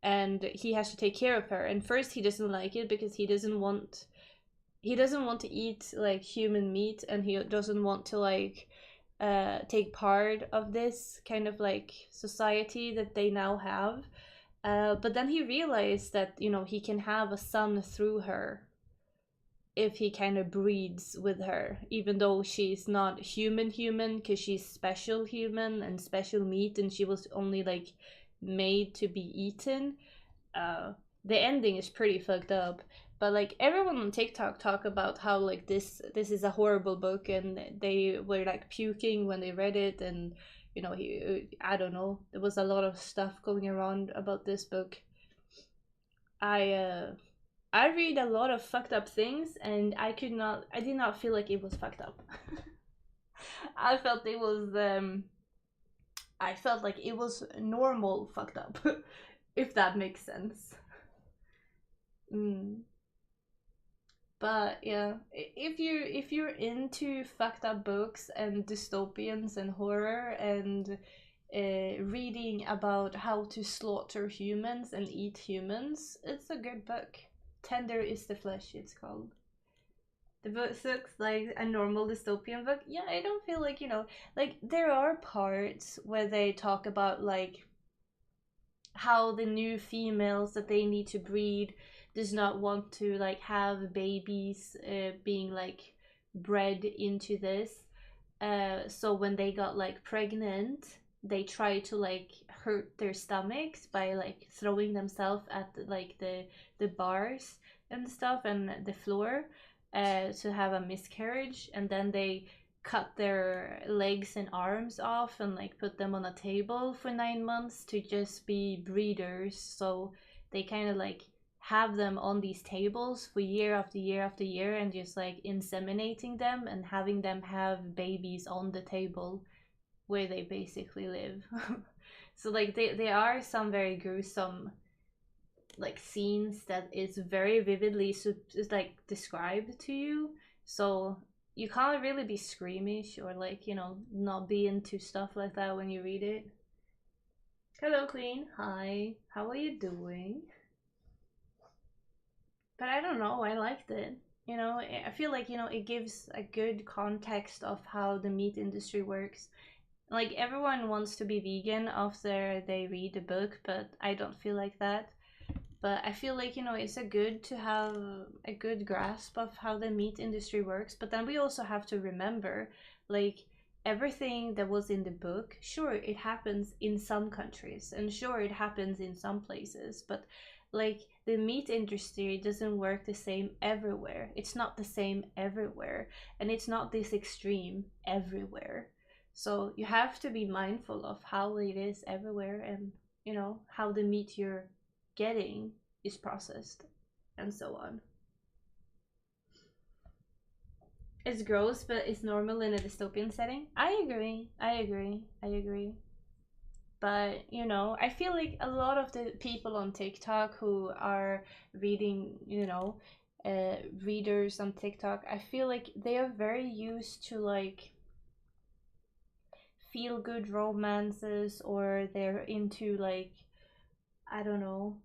and he has to take care of her. And first he doesn't like it because he doesn't want to eat like human meat, and he doesn't want to like take part of this kind of like society that they now have. But then he realized that he can have a son through her if he kind of breeds with her, even though she's not human because she's special human and special meat, and she was only like made to be eaten. The ending is pretty fucked up, but like everyone on TikTok talk about how like this is a horrible book, and they were like puking when they read it, and you know, I don't know, there was a lot of stuff going around about this book. I I read a lot of fucked up things, and I did not feel like it was fucked up. I felt it was I felt like it was normal fucked up, if that makes sense. Mm. But yeah, if you're into fucked up books and dystopians and horror and reading about how to slaughter humans and eat humans, it's a good book. Tender is the Flesh, it's called. The book looks like a normal dystopian book. Yeah, I don't feel like, you know, like there are parts where they talk about like how the new females that they need to breed does not want to like have babies being like bred into this. So when they got like pregnant, they try to like hurt their stomachs by like throwing themselves at like the bars and stuff and the floor to have a miscarriage, and then they cut their legs and arms off and like put them on a table for 9 months to just be breeders. So they kind of like have them on these tables for year after year after year and just like inseminating them and having them have babies on the table where they basically live. So like they are some very gruesome like scenes that is very vividly is like described to you. So you can't really be squeamish or like, you know, not be into stuff like that when you read it. Hello Queen, hi, how are you doing? But I don't know, I liked it. You know, I feel like, you know, it gives a good context of how the meat industry works. Like everyone wants to be vegan after they read the book, but I don't feel like that. But I feel like, you know, it's a good to have a good grasp of how the meat industry works. But then we also have to remember, like, everything that was in the book, sure, it happens in some countries, and sure, it happens in some places, but like the meat industry doesn't work the same everywhere. It's not the same everywhere, and it's not this extreme everywhere. So you have to be mindful of how it is everywhere, and you know how the meat you're getting is processed and so on. It's gross, but it's normal in a dystopian setting. I agree. But you know, I feel like a lot of the people on TikTok who are reading, you know, readers on TikTok, I feel like they are very used to like feel good romances, or they're into like, I don't know,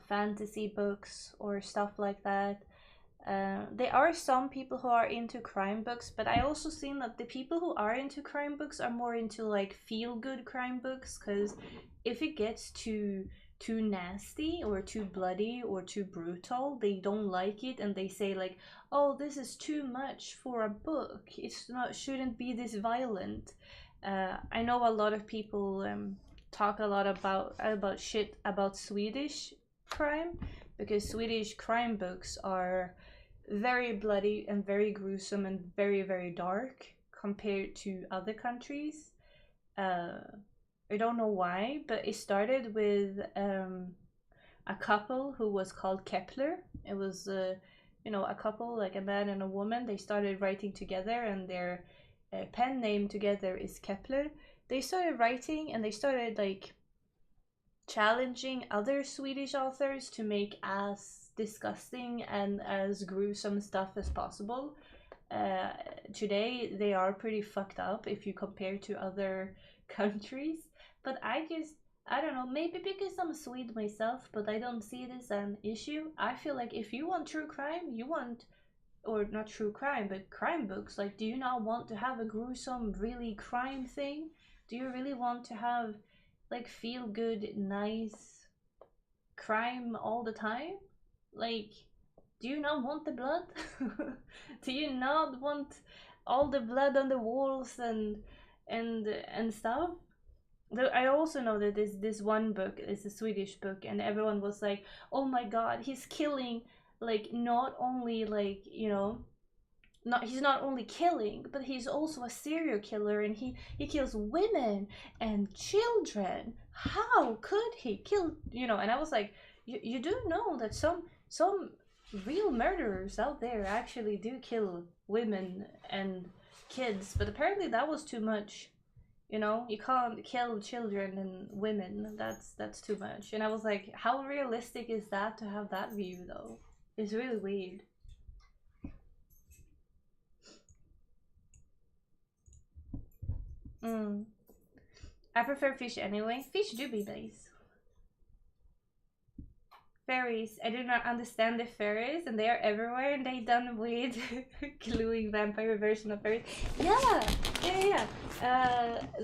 fantasy books or stuff like that. There are some people who are into crime books, but I also seen that the people who are into crime books are more into like feel good crime books, because if it gets too nasty or too bloody or too brutal, they don't like it, and they say like, oh, this is too much for a book, it's not, shouldn't be this violent. I know a lot of people talk a lot about shit about Swedish crime, because Swedish crime books are very bloody and very gruesome and very very dark compared to other countries. Uh, I don't know why, but it started with a couple who was called Kepler. It was you know, a couple, like a man and a woman. They started writing together, and their pen name together is Kepler. They started writing, and they started like challenging other Swedish authors to make as disgusting and as gruesome stuff as possible. Today they are pretty fucked up if you compare to other countries, but I don't know, maybe because I'm Swede myself, but I don't see this as an issue. I feel like if you want true crime, you want, or not true crime, but crime books, like, do you not want to have a gruesome, really crime thing? Do you really want to have like feel good, nice crime all the time? Like, do you not want the blood? Do you not want all the blood on the walls and stuff? I also know that this one book is a Swedish book, and everyone was like, "Oh my God, he's killing like not only like, you know, he's not only killing, but he's also a serial killer, and he kills women and children. How could he kill, you know? And I was like, you do know that some real murderers out there actually do kill women and kids, but apparently that was too much. You know, you can't kill children and women. That's too much. And I was like, how realistic is that to have that view though? It's really weird. I prefer fish anyway. Fish do be nice. Fairies. I do not understand the fairies, and they are everywhere, and they done weird gluing vampire version of fairies. Yeah.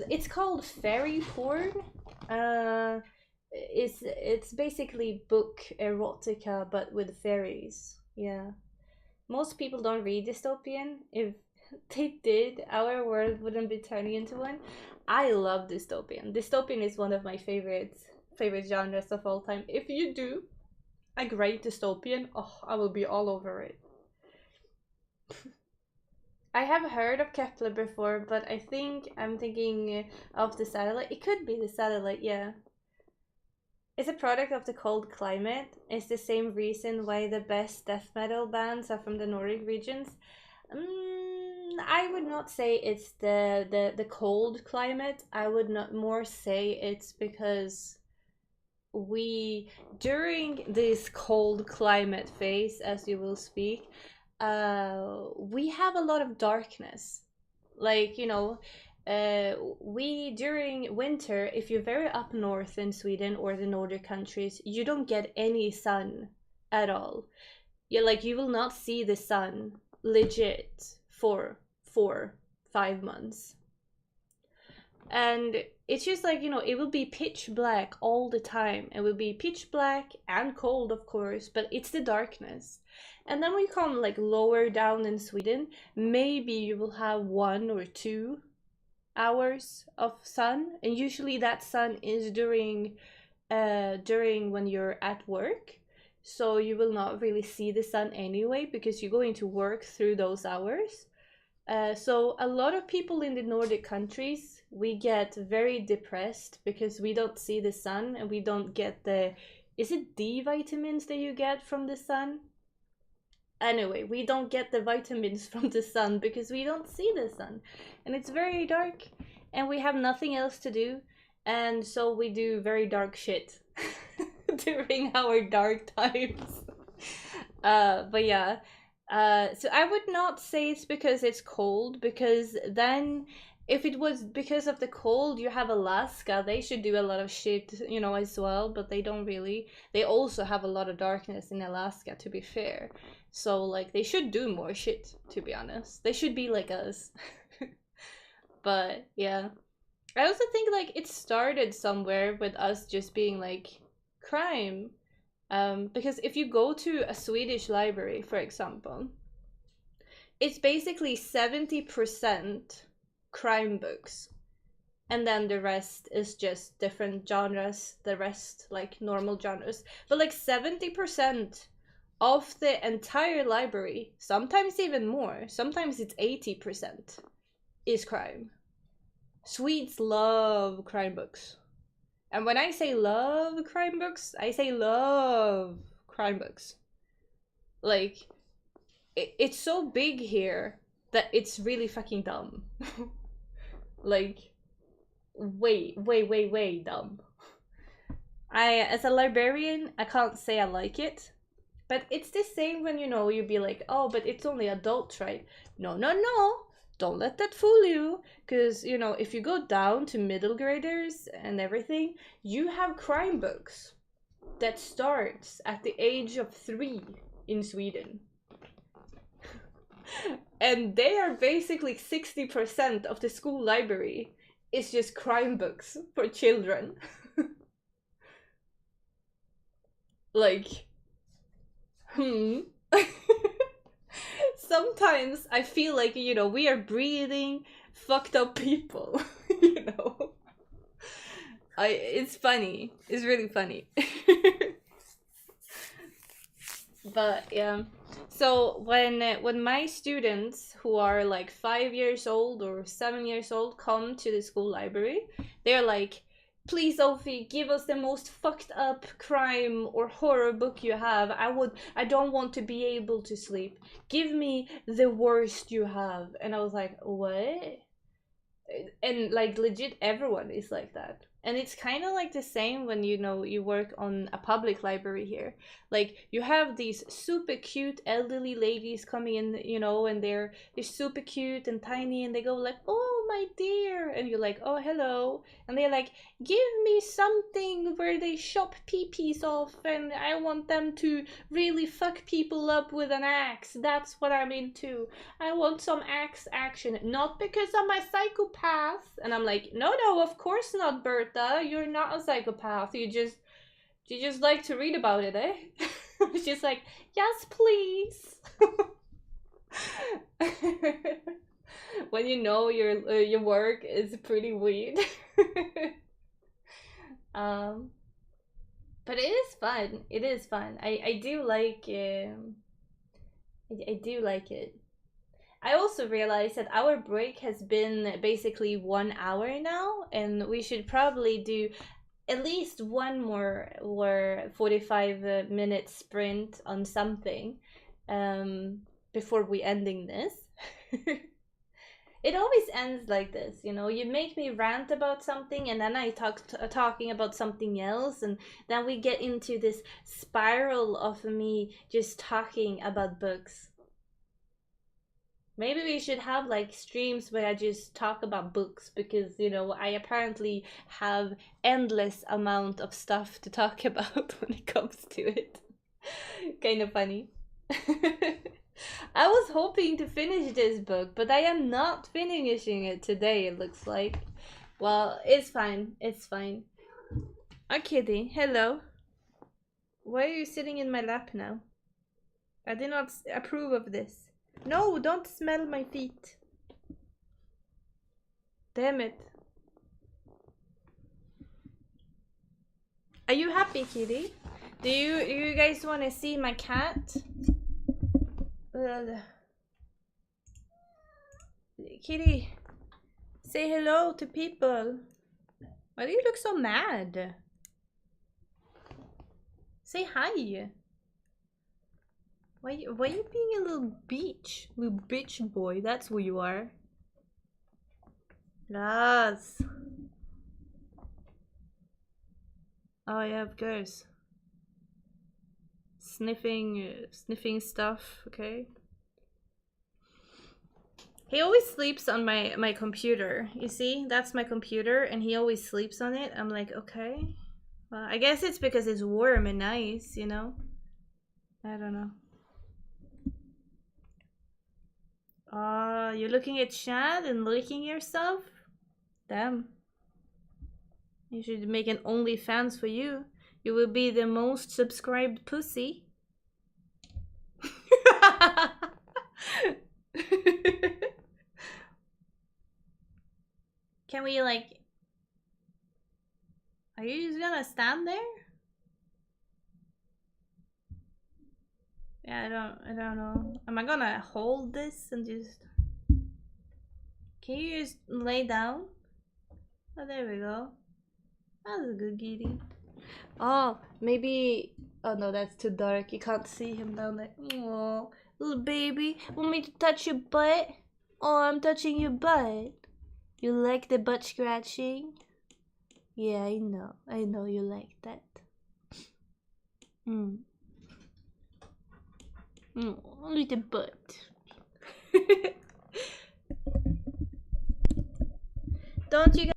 It's called fairy porn. It's basically book erotica, but with fairies. Yeah. Most people don't read dystopian. If they did, our world wouldn't be turning into one. I love dystopian. Dystopian is one of my favorite genres of all time. If you do a great dystopian, oh, I will be all over it. I have heard of Kepler before, but I think I'm thinking of the satellite. It could be the satellite, yeah. It's a product of the cold climate. It's the same reason why the best death metal bands are from the Nordic regions. I would not say it's the cold climate. I would not more say it's because we, during this cold climate phase, as you will speak, we have a lot of darkness. Like, you know, we, during winter, if you're very up north in Sweden or the Nordic countries, you don't get any sun at all. You will not see the sun legit for 4-5 months. And it's just like, you know, it will be pitch black all the time. It will be pitch black and cold, of course, but it's the darkness. And then when you come like lower down in Sweden, maybe you will have 1 or 2 hours of sun, and usually that sun is during when you're at work, so you will not really see the sun anyway because you're going to work through those hours. So a lot of people in the Nordic countries, we get very depressed because we don't see the sun, and we don't get the, is it D vitamins that you get from the sun? Anyway, we don't get the vitamins from the sun because we don't see the sun, and it's very dark, and we have nothing else to do, and so we do very dark shit during our dark times. But yeah, so I would not say it's because it's cold, because then if it was because of the cold, you have Alaska. They should do a lot of shit, you know, as well, but they don't really. They also have a lot of darkness in Alaska, to be fair. So, like, they should do more shit, to be honest. They should be like us. But, yeah. I also think, like, it started somewhere with us just being, like, crime. Because if you go to a Swedish library, for example, it's basically 70% crime books. And then the rest is just different genres, the rest, like, normal genres. But, like, 70% of the entire library, sometimes even more, sometimes it's 80%, is crime. Swedes love crime books. And when I say love crime books, I say love crime books. Like, it's so big here that it's really fucking dumb. Like, way dumb. As a librarian, I can't say I like it. But it's the same when, you know, you be like, oh, but it's only adults, right? No. Don't let that fool you. Because, you know, if you go down to middle graders and everything, you have crime books that starts at the age of 3 in Sweden. And they are basically 60% of the school library is just crime books for children. Like, sometimes I feel like, you know, we are breathing fucked up people, you know. It's funny. It's really funny. But yeah, so when my students who are like 5 years old or 7 years old come to the school library, they're like, please Sophie, give us the most fucked up crime or horror book you have. I don't want to be able to sleep. Give me the worst you have. And I was like, what? And like legit everyone is like that. And it's kind of like the same when you work on a public library here. Like you have these super cute elderly ladies coming in, and they're super cute and tiny, and they go like, oh my dear, and you're like, oh hello, and they're like, give me something where they chop pee-pees off and I want them to really fuck people up with an axe. That's what I'm into. I want some axe action. Not because I'm a psychopath. And I'm like, no, of course not, Bertha. You're not a psychopath. You just like to read about it, eh? She's like, yes, please. When your work is pretty weird. But it is fun. It is fun. I do like. I do like it. I also realized that our break has been basically 1 hour now, and we should probably do at least one more or 45-minute sprint on something before we ending this. It always ends like this, you make me rant about something, and then I talking about something else, and then we get into this spiral of me just talking about books. Maybe we should have like streams where I just talk about books, because I apparently have endless amount of stuff to talk about when it comes to it. Kind of funny. I was hoping to finish this book, but I am not finishing it today, it looks like. Well, it's fine. It's fine. Oh, kitty, hello. Why are you sitting in my lap now? I did not approve of this. No, don't smell my feet. Damn it. Are you happy, kitty? Do you guys want to see my cat? Kitty, say hello to people. Why do you look so mad? Say hi. Why you being a little bitch boy? That's who you are. Yes. Oh yeah, of course. Sniffing stuff. Okay. He always sleeps on my computer. You see, that's my computer, and he always sleeps on it. I'm like, okay. Well, I guess it's because it's warm and nice, I don't know. You're looking at chat and licking yourself? Damn. You should make an OnlyFans for you. You will be the most subscribed pussy. Can we like... Are you just gonna stand there? Yeah, I don't know. Am I gonna hold this and just... Can you just lay down? Oh, there we go. That was a good kitty. Oh, maybe... Oh no, that's too dark. You can't see him down there. Oh, little baby. Want me to touch your butt? Oh, I'm touching your butt. You like the butt scratching? Yeah, I know. I know you like that. Little butt. Don't you guys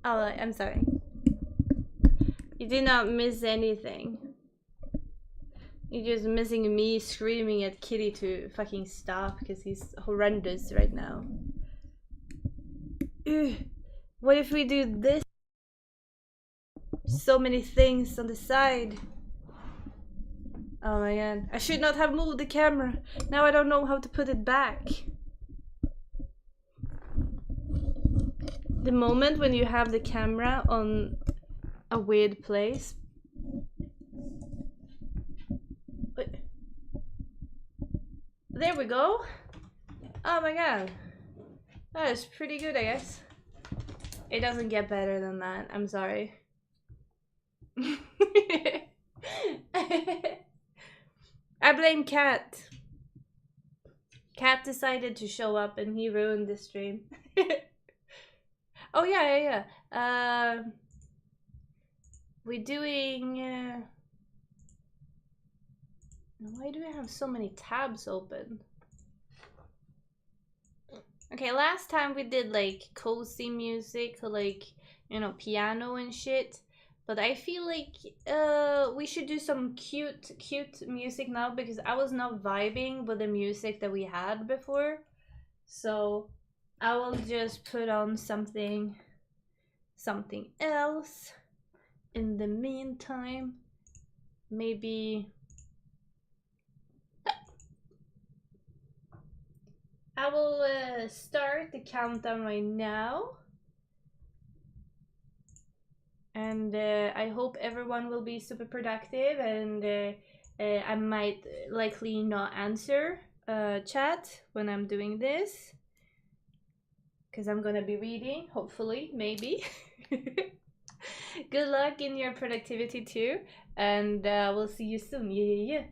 Oh, I'm sorry. You did not miss anything. You're just missing me screaming at Kitty to fucking stop because he's horrendous right now. Ugh. What if we do this? So many things on the side. Oh my god. I should not have moved the camera. Now I don't know how to put it back. The moment when you have the camera on a weird place. Wait. There we go. Oh my god. That is pretty good, I guess. It doesn't get better than that. I'm sorry. I blame Cat. Cat decided to show up and he ruined the stream. Oh yeah. We're doing. Why do I have so many tabs open? Okay, last time we did like cozy music, like, you know, piano and shit. But I feel like we should do some cute music now because I was not vibing with the music that we had before. So I will just put on something else in the meantime. Maybe I will start the countdown right now. And I hope everyone will be super productive, and I might likely not answer chat when I'm doing this because I'm gonna be reading, hopefully, maybe. Good luck in your productivity too, and we'll see you soon. Yeah.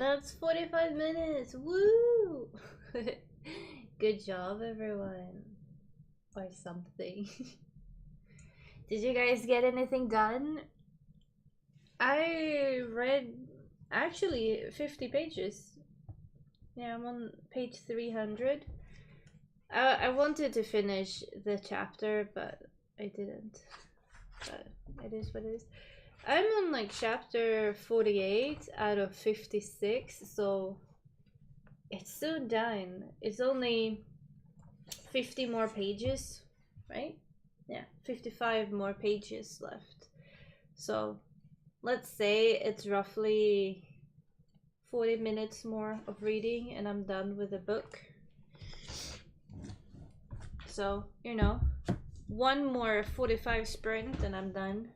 That's 45 minutes. Woo! Good job, everyone. Or something. Did you guys get anything done? I read actually 50 pages. Yeah, I'm on page 300. I wanted to finish the chapter, but I didn't. But it is what it is. I'm on like chapter 48 out of 56, so it's soon done. It's only 50 more pages, right? Yeah, 55 more pages left. So let's say it's roughly 40 minutes more of reading and I'm done with the book. So, you know, one more 45 sprint and I'm done.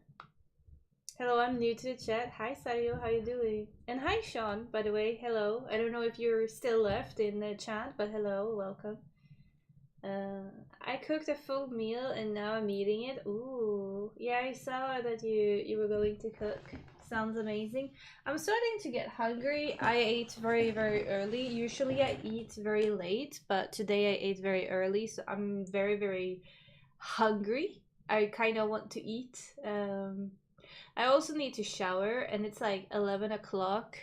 Hello, I'm new to the chat. Hi Sario, how you doing? And hi Sean, by the way, hello. I don't know if you're still left in the chat, but hello, welcome. I cooked a full meal and now I'm eating it. Ooh, yeah, I saw that you were going to cook. Sounds amazing. I'm starting to get hungry. I ate very early. Usually I eat very late, but today I ate very early, so I'm very hungry. I kind of want to eat. I also need to shower, and it's like 11 o'clock,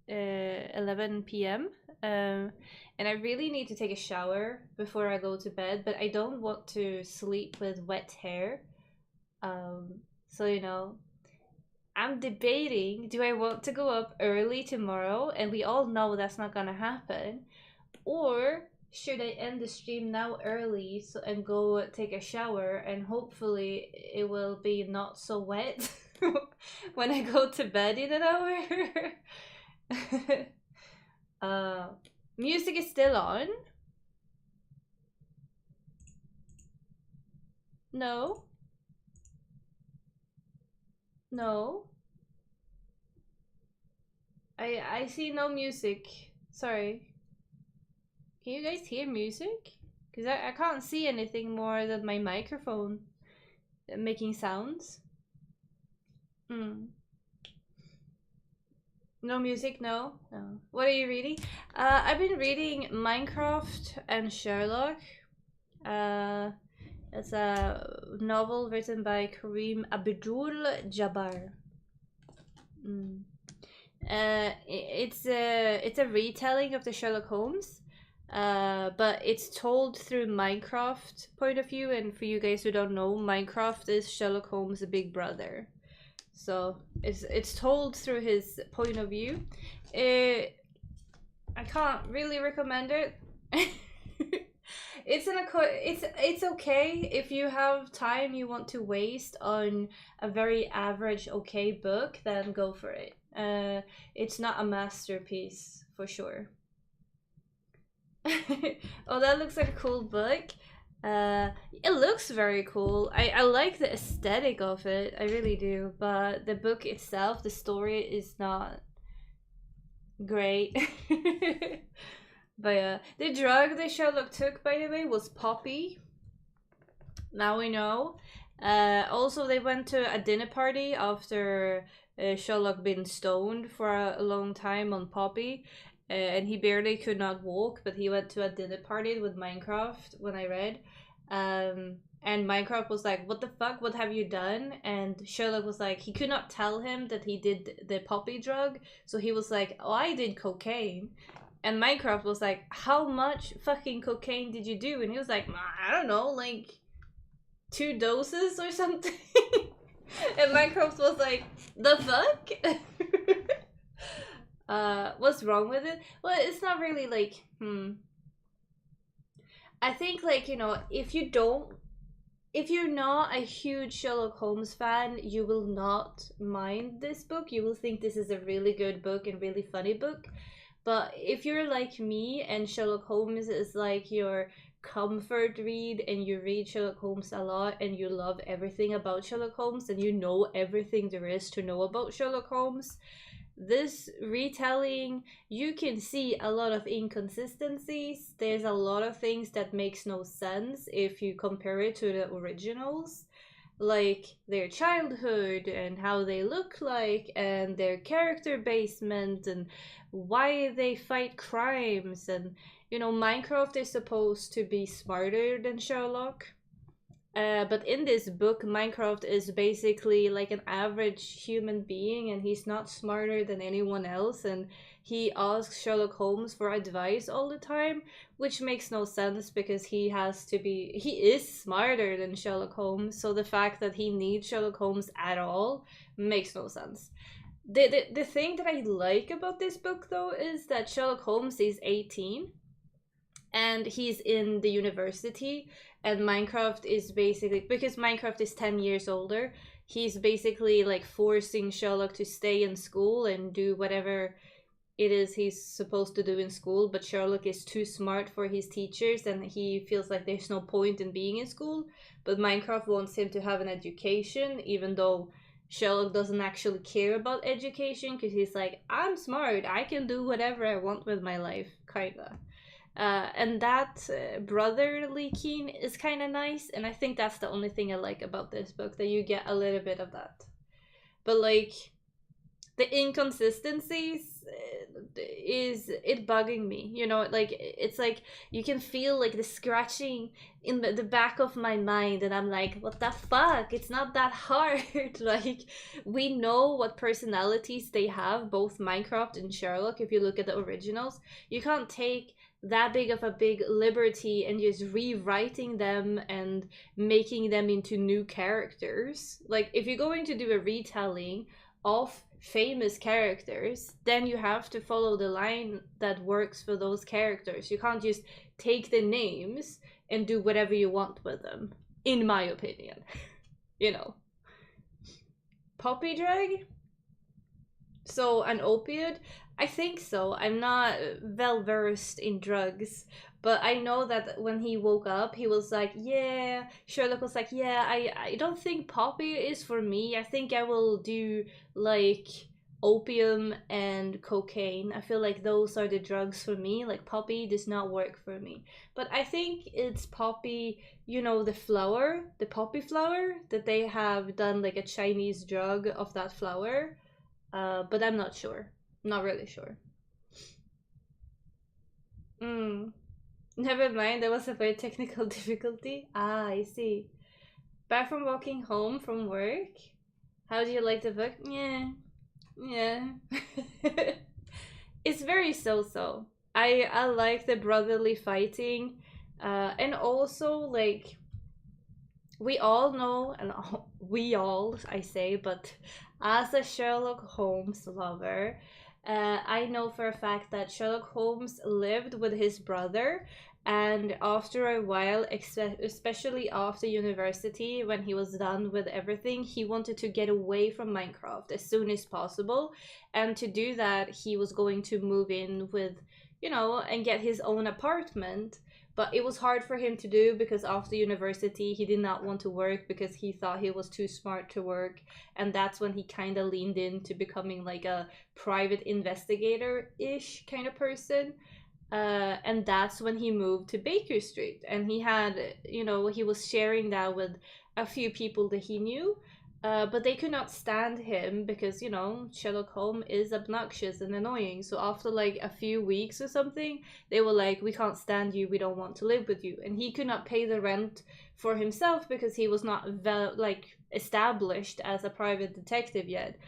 11 p.m. And I really need to take a shower before I go to bed, but I don't want to sleep with wet hair. So, you know, I'm debating, do I want to go up early tomorrow? And we all know that's not gonna happen. Or should I end the stream now early and go take a shower, and hopefully it will be not so wet when I go to bed in an hour? Music is still on? No? No? I see no music. Sorry. Can you guys hear music? Because I can't see anything more than my microphone making sounds. No music, no? No. What are you reading? I've been reading Minecraft and Sherlock. It's a novel written by Kareem Abdul-Jabbar. It's a retelling of the Sherlock Holmes, but it's told through Minecraft point of view. And for you guys who don't know, Minecraft is Sherlock Holmes' big brother. So it's told through his point of view. I can't really recommend it. It's okay if you have time you want to waste on a very average okay book, then go for it. It's not a masterpiece for sure. Oh, that looks like a cool book. It looks very cool. I like the aesthetic of it, I really do, but the book itself, the story is not great. But the drug that Sherlock took, by the way, was poppy. Now we know. Also, they went to a dinner party after Sherlock been stoned for a long time on poppy. And he barely could not walk, but he went to a dinner party with Minecraft when I read. And Minecraft was like, what the fuck, what have you done? And Sherlock was like, he could not tell him that he did the poppy drug. So he was like, oh, I did cocaine. And Minecraft was like, how much fucking cocaine did you do? And he was like, I don't know, like 2 doses or something. And Minecraft was like, the fuck? What's wrong with it? Well, it's not really like, I think, like, you know, if you're not a huge Sherlock Holmes fan, you will not mind this book. You will think this is a really good book and really funny book. But if you're like me and Sherlock Holmes is like your comfort read, and you read Sherlock Holmes a lot and you love everything about Sherlock Holmes and you know everything there is to know about Sherlock Holmes, this retelling, you can see a lot of inconsistencies. There's a lot of things that makes no sense if you compare it to the originals. like their childhood and how they look like and their character basement and why they fight crimes. And Minecraft is supposed to be smarter than Sherlock. But in this book, Minecraft is basically like an average human being, and he's not smarter than anyone else. And he asks Sherlock Holmes for advice all the time, which makes no sense because he is smarter than Sherlock Holmes. So the fact that he needs Sherlock Holmes at all makes no sense. The thing that I like about this book, though, is that Sherlock Holmes is 18 and he's in the university, and Minecraft is basically, because Minecraft is 10 years older, he's basically like forcing Sherlock to stay in school and do whatever it is he's supposed to do in school, but Sherlock is too smart for his teachers and he feels like there's no point in being in school. But Minecraft wants him to have an education, even though Sherlock doesn't actually care about education because he's like, I'm smart, I can do whatever I want with my life, kinda. And that brotherly keen is kind of nice, and I think that's the only thing I like about this book, that you get a little bit of that. But like the inconsistencies is it bugging me, like it's like you can feel like the scratching in the back of my mind, and I'm like, what the fuck, it's not that hard. Like, we know what personalities they have, both Minecraft and Sherlock. If you look at the originals, you can't take that big of a big liberty and just rewriting them and making them into new characters. Like, if you're going to do a retelling of famous characters, then you have to follow the line that works for those characters. You can't just take the names and do whatever you want with them, in my opinion. Poppy drug? So, an opioid? I think so. I'm not well versed in drugs, but I know that when he woke up, he was like, yeah, Sherlock was like, yeah, I don't think poppy is for me. I think I will do like opium and cocaine. I feel like those are the drugs for me. Like, poppy does not work for me. But I think it's poppy, the flower, the poppy flower, that they have done like a Chinese drug of that flower. But I'm not sure. Not really sure. Never mind, there was a very technical difficulty. Ah, I see. Back from walking home from work. How do you like the book? Yeah. It's very so-so. I like the brotherly fighting. And also, like, we all know, and we all, I say, but as a Sherlock Holmes lover, I know for a fact that Sherlock Holmes lived with his brother, and after a while, especially after university, when he was done with everything, he wanted to get away from Minecraft as soon as possible. And to do that, he was going to move in with, and get his own apartment. But it was hard for him to do because after university, he did not want to work because he thought he was too smart to work. And that's when he kind of leaned into becoming like a private investigator-ish kind of person. And that's when he moved to Baker Street. And he had, he was sharing that with a few people that he knew. But they could not stand him because, Sherlock Holmes is obnoxious and annoying. So after like a few weeks or something, they were like, we can't stand you, we don't want to live with you. And he could not pay the rent for himself because he was not established as a private detective yet.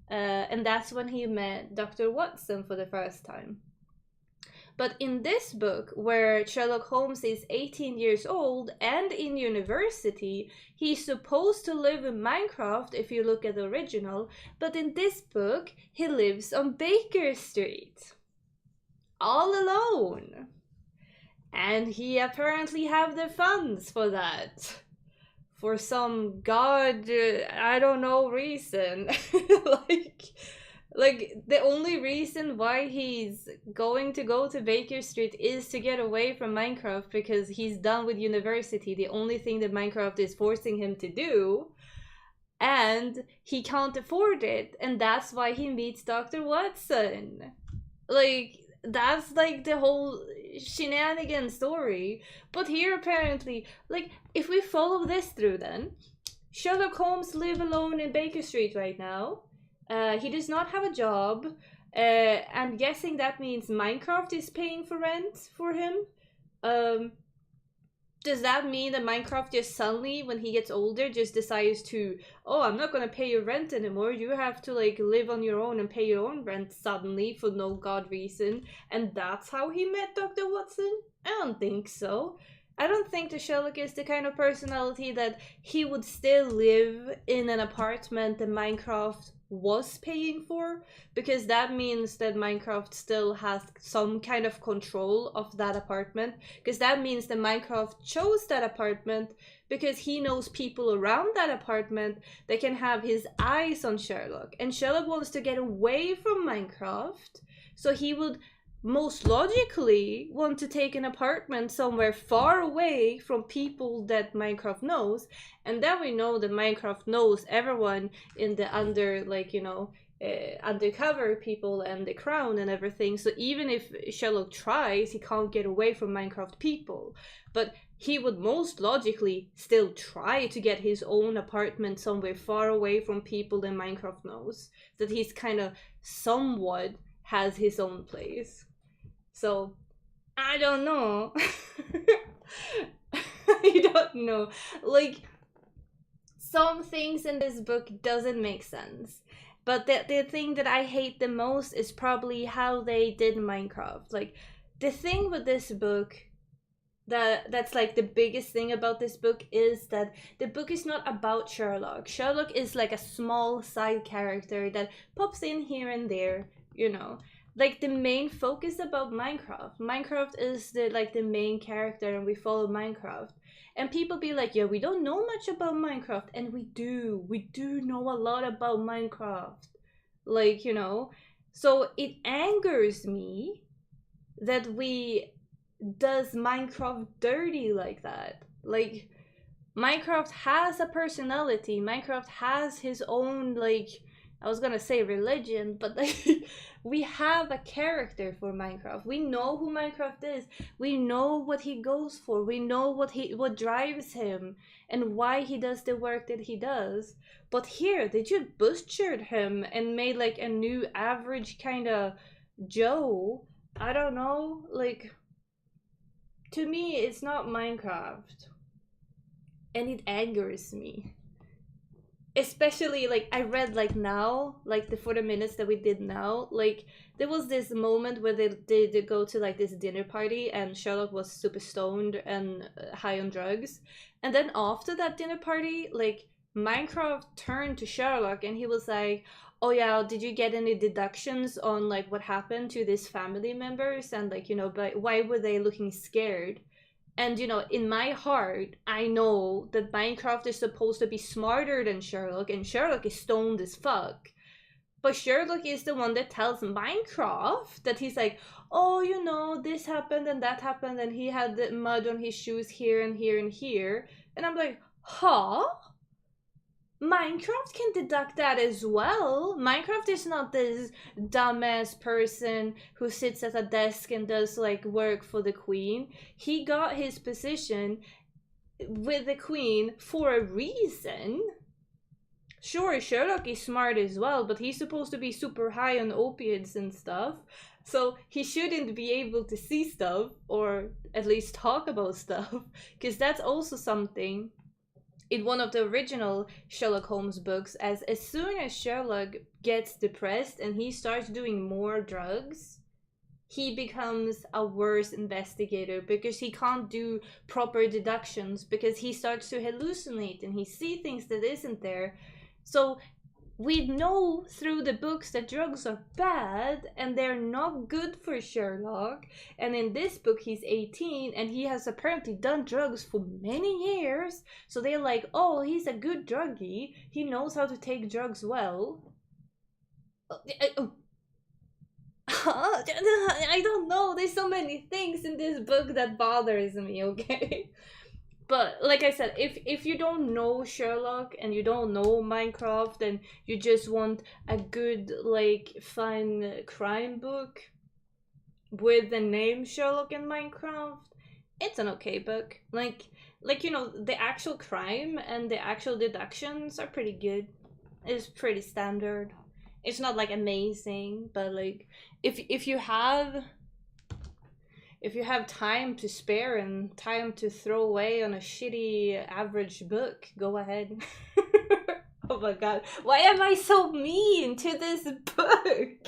And that's when he met Dr. Watson for the first time. But in this book, where Sherlock Holmes is 18 years old and in university, he's supposed to live in Minecraft if you look at the original, but in this book, he lives on Baker Street. All alone. And he apparently have the funds for that. For some god, I don't know, reason. Like, the only reason why he's going to go to Baker Street is to get away from Minecraft because he's done with university, the only thing that Minecraft is forcing him to do, and he can't afford it, and that's why he meets Dr. Watson. Like, that's like the whole shenanigan story. But here apparently, like, if we follow this through then, Sherlock Holmes lives alone in Baker Street right now. He does not have a job. I'm guessing that means Minecraft is paying for rent for him. Um, does that mean that Minecraft just suddenly, when he gets older, just decides to, oh, I'm not gonna pay your rent anymore. You have to like live on your own and pay your own rent suddenly for no god reason, and that's how he met Dr. Watson? I don't think so. I don't think the Sherlock is the kind of personality that he would still live in an apartment that Minecraft was paying for, because that means that Minecraft still has some kind of control of that apartment, because that means that Minecraft chose that apartment because he knows people around that apartment that can have his eyes on Sherlock, and Sherlock wants to get away from Minecraft, so he would most logically want to take an apartment somewhere far away from people that Minecraft knows, and then we know that Minecraft knows everyone in the undercover people and the crown and everything, so even if Sherlock tries, he can't get away from Minecraft people, but he would most logically still try to get his own apartment somewhere far away from people that Minecraft knows, that he's kind of somewhat has his own place. So, I don't know. I don't know. Like, some things in this book doesn't make sense. But the thing that I hate the most is probably how they did Minecraft. Like, the thing with this book that's like the biggest thing about this book is that the book is not about Sherlock. Sherlock is like a small side character that pops in here and there, you know. Like the main focus about Minecraft. Minecraft is the main character and we follow Minecraft. And people be like, yeah, we don't know much about Minecraft. And we do. We do know a lot about Minecraft. Like, you know. So it angers me that we does Minecraft dirty like that. Like, Minecraft has a personality. Minecraft has his own, like, I was gonna say religion, but like, we have a character for Minecraft. We know who Minecraft is. We know what he goes for. We know what drives him and why he does the work that he does. But here, they just butchered him and made like a new average kind of Joe. I don't know, like, to me, it's not Minecraft. And it angers me. Especially, like, I read, like, now, like, the 40 minutes that we did now, like, there was this moment where they go to, like, this dinner party, and Sherlock was super stoned and high on drugs. And then after that dinner party, like, Minecraft turned to Sherlock, and he was like, oh yeah, did you get any deductions on, like, what happened to these family members? And, like, you know, but why were they looking scared? And, you know, in my heart, I know that Minecraft is supposed to be smarter than Sherlock, and Sherlock is stoned as fuck. But Sherlock is the one that tells Minecraft that he's like, oh, you know, this happened and that happened, and he had the mud on his shoes here and here and here. And I'm like, huh? Minecraft can deduct that as well. Minecraft is not this dumbass person who sits at a desk and does like work for the queen. He got his position with the queen for a reason. Sure, Sherlock is smart as well, but he's supposed to be super high on opiates and stuff. So he shouldn't be able to see stuff or at least talk about stuff, because that's also something in one of the original Sherlock Holmes books, as soon as Sherlock gets depressed and he starts doing more drugs, he becomes a worse investigator because he can't do proper deductions, because he starts to hallucinate and he sees things that isn't there. So we know through the books that drugs are bad and they're not good for Sherlock. And in this book, he's 18 and he has apparently done drugs for many years. So they're like, oh, he's a good druggie. He knows how to take drugs well. I don't know. There's so many things in this book that bothers me, okay? But like I said, if you don't know Sherlock and you don't know Minecraft and you just want a good, like, fun crime book with the name Sherlock and Minecraft, it's an okay book. Like, like, you know, the actual crime and the actual deductions are pretty good. It's pretty standard. It's not like amazing, but like if you have time to spare and time to throw away on a shitty average book, go ahead. Oh my god, why am I so mean to this book?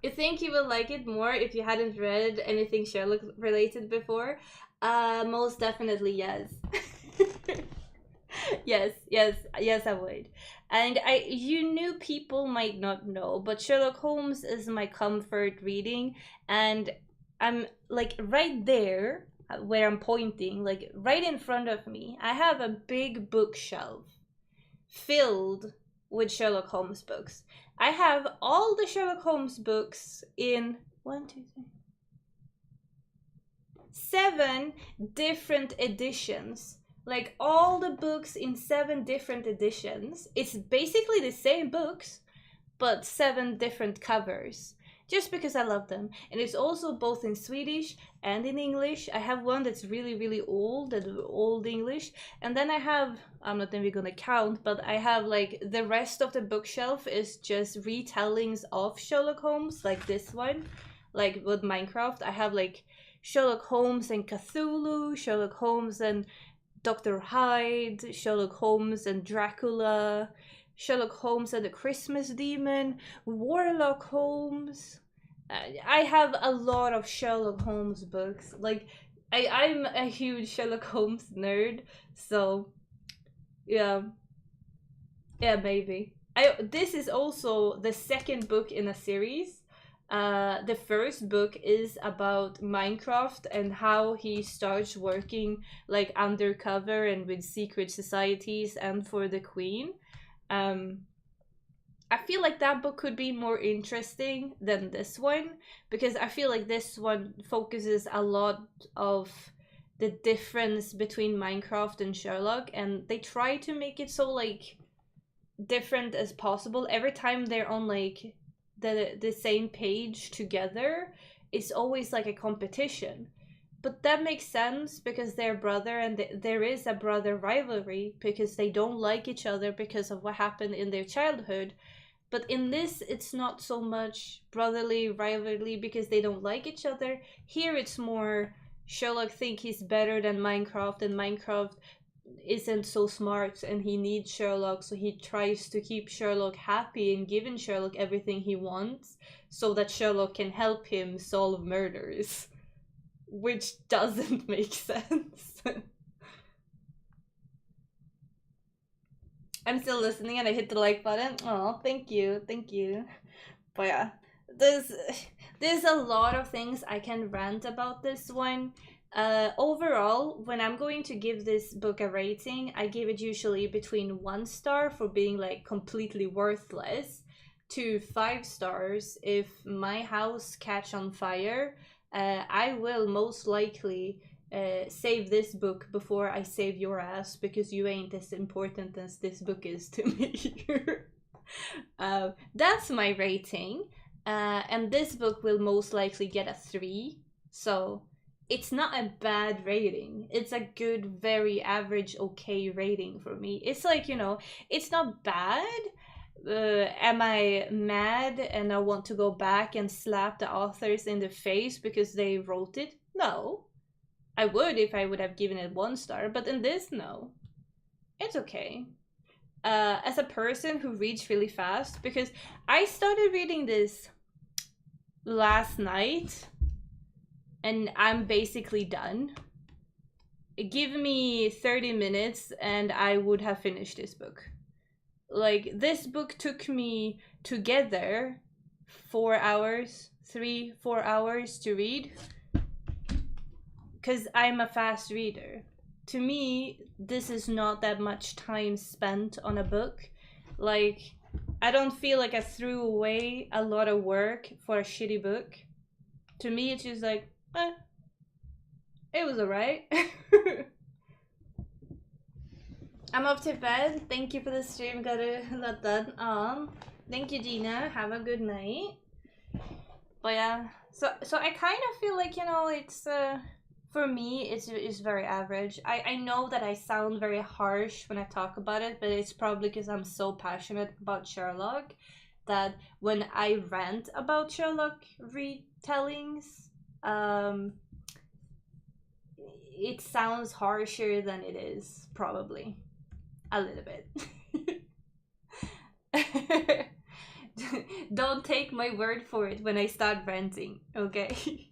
You think you would like it more if you hadn't read anything Sherlock related before? Most definitely yes. yes, I would. And you knew people might not know, but Sherlock Holmes is my comfort reading, and I'm like right there where I'm pointing, like right in front of me. I have a big bookshelf filled with Sherlock Holmes books. I have all the Sherlock Holmes books in 7 different editions. Like all the books in 7 different editions. It's basically the same books, but 7 different covers. Just because I love them. And it's also both in Swedish and in English. I have one that's really, really old, old English. And then I have, I'm not even gonna count, but I have like the rest of the bookshelf is just retellings of Sherlock Holmes, like this one. Like with Minecraft, I have like Sherlock Holmes and Cthulhu, Sherlock Holmes and Dr. Hyde, Sherlock Holmes and Dracula, Sherlock Holmes and the Christmas Demon, Warlock Holmes. I have a lot of Sherlock Holmes books. Like, I'm a huge Sherlock Holmes nerd, so yeah, maybe. This is also the second book in a series. The first book is about Minecraft and how he starts working like undercover and with secret societies and for the Queen. I feel like that book could be more interesting than this one, because I feel like this one focuses a lot of the difference between Minecraft and Sherlock, and they try to make it so like different as possible. Every time they're on like the same page together, it's always like a competition. But that makes sense because they're brother, and there is a brother rivalry because they don't like each other because of what happened in their childhood. But in this, it's not so much brotherly rivalry because they don't like each other. Here it's more Sherlock think he's better than Minecraft, and Minecraft isn't so smart and he needs Sherlock, so he tries to keep Sherlock happy and giving Sherlock everything he wants so that Sherlock can help him solve murders. Which doesn't make sense. I'm still listening and I hit the like button. Oh, thank you. But yeah, there's a lot of things I can rant about this one. Overall, when I'm going to give this book a rating, I give it usually between 1 star for being like completely worthless to 5 stars if my house catch on fire. I will most likely save this book before I save your ass, because you ain't as important as this book is to me. That's my rating. And this book will most likely get a 3. So it's not a bad rating. It's a good, very average, okay rating for me. It's like, you know, it's not bad. Am I mad and I want to go back and slap the authors in the face because they wrote it? No. I would if I would have given it 1 star, but in this, no. It's okay. As a person who reads really fast, because I started reading this last night and I'm basically done. Give me 30 minutes and I would have finished this book. Like, this book took me together 4 hours, 3-4 hours to read, because I'm a fast reader. To me, this is not that much time spent on a book. Like, I don't feel like I threw away a lot of work for a shitty book. To me, it's just like, it was alright. I'm off to bed. Thank you for the stream. Gotta let that on. Thank you, Gina. Have a good night. But yeah, So I kind of feel like, you know, it's for me it's very average. I know that I sound very harsh when I talk about it, but it's probably because I'm so passionate about Sherlock that when I rant about Sherlock retellings, it sounds harsher than it is, probably a little bit. Don't take my word for it when I start ranting, okay?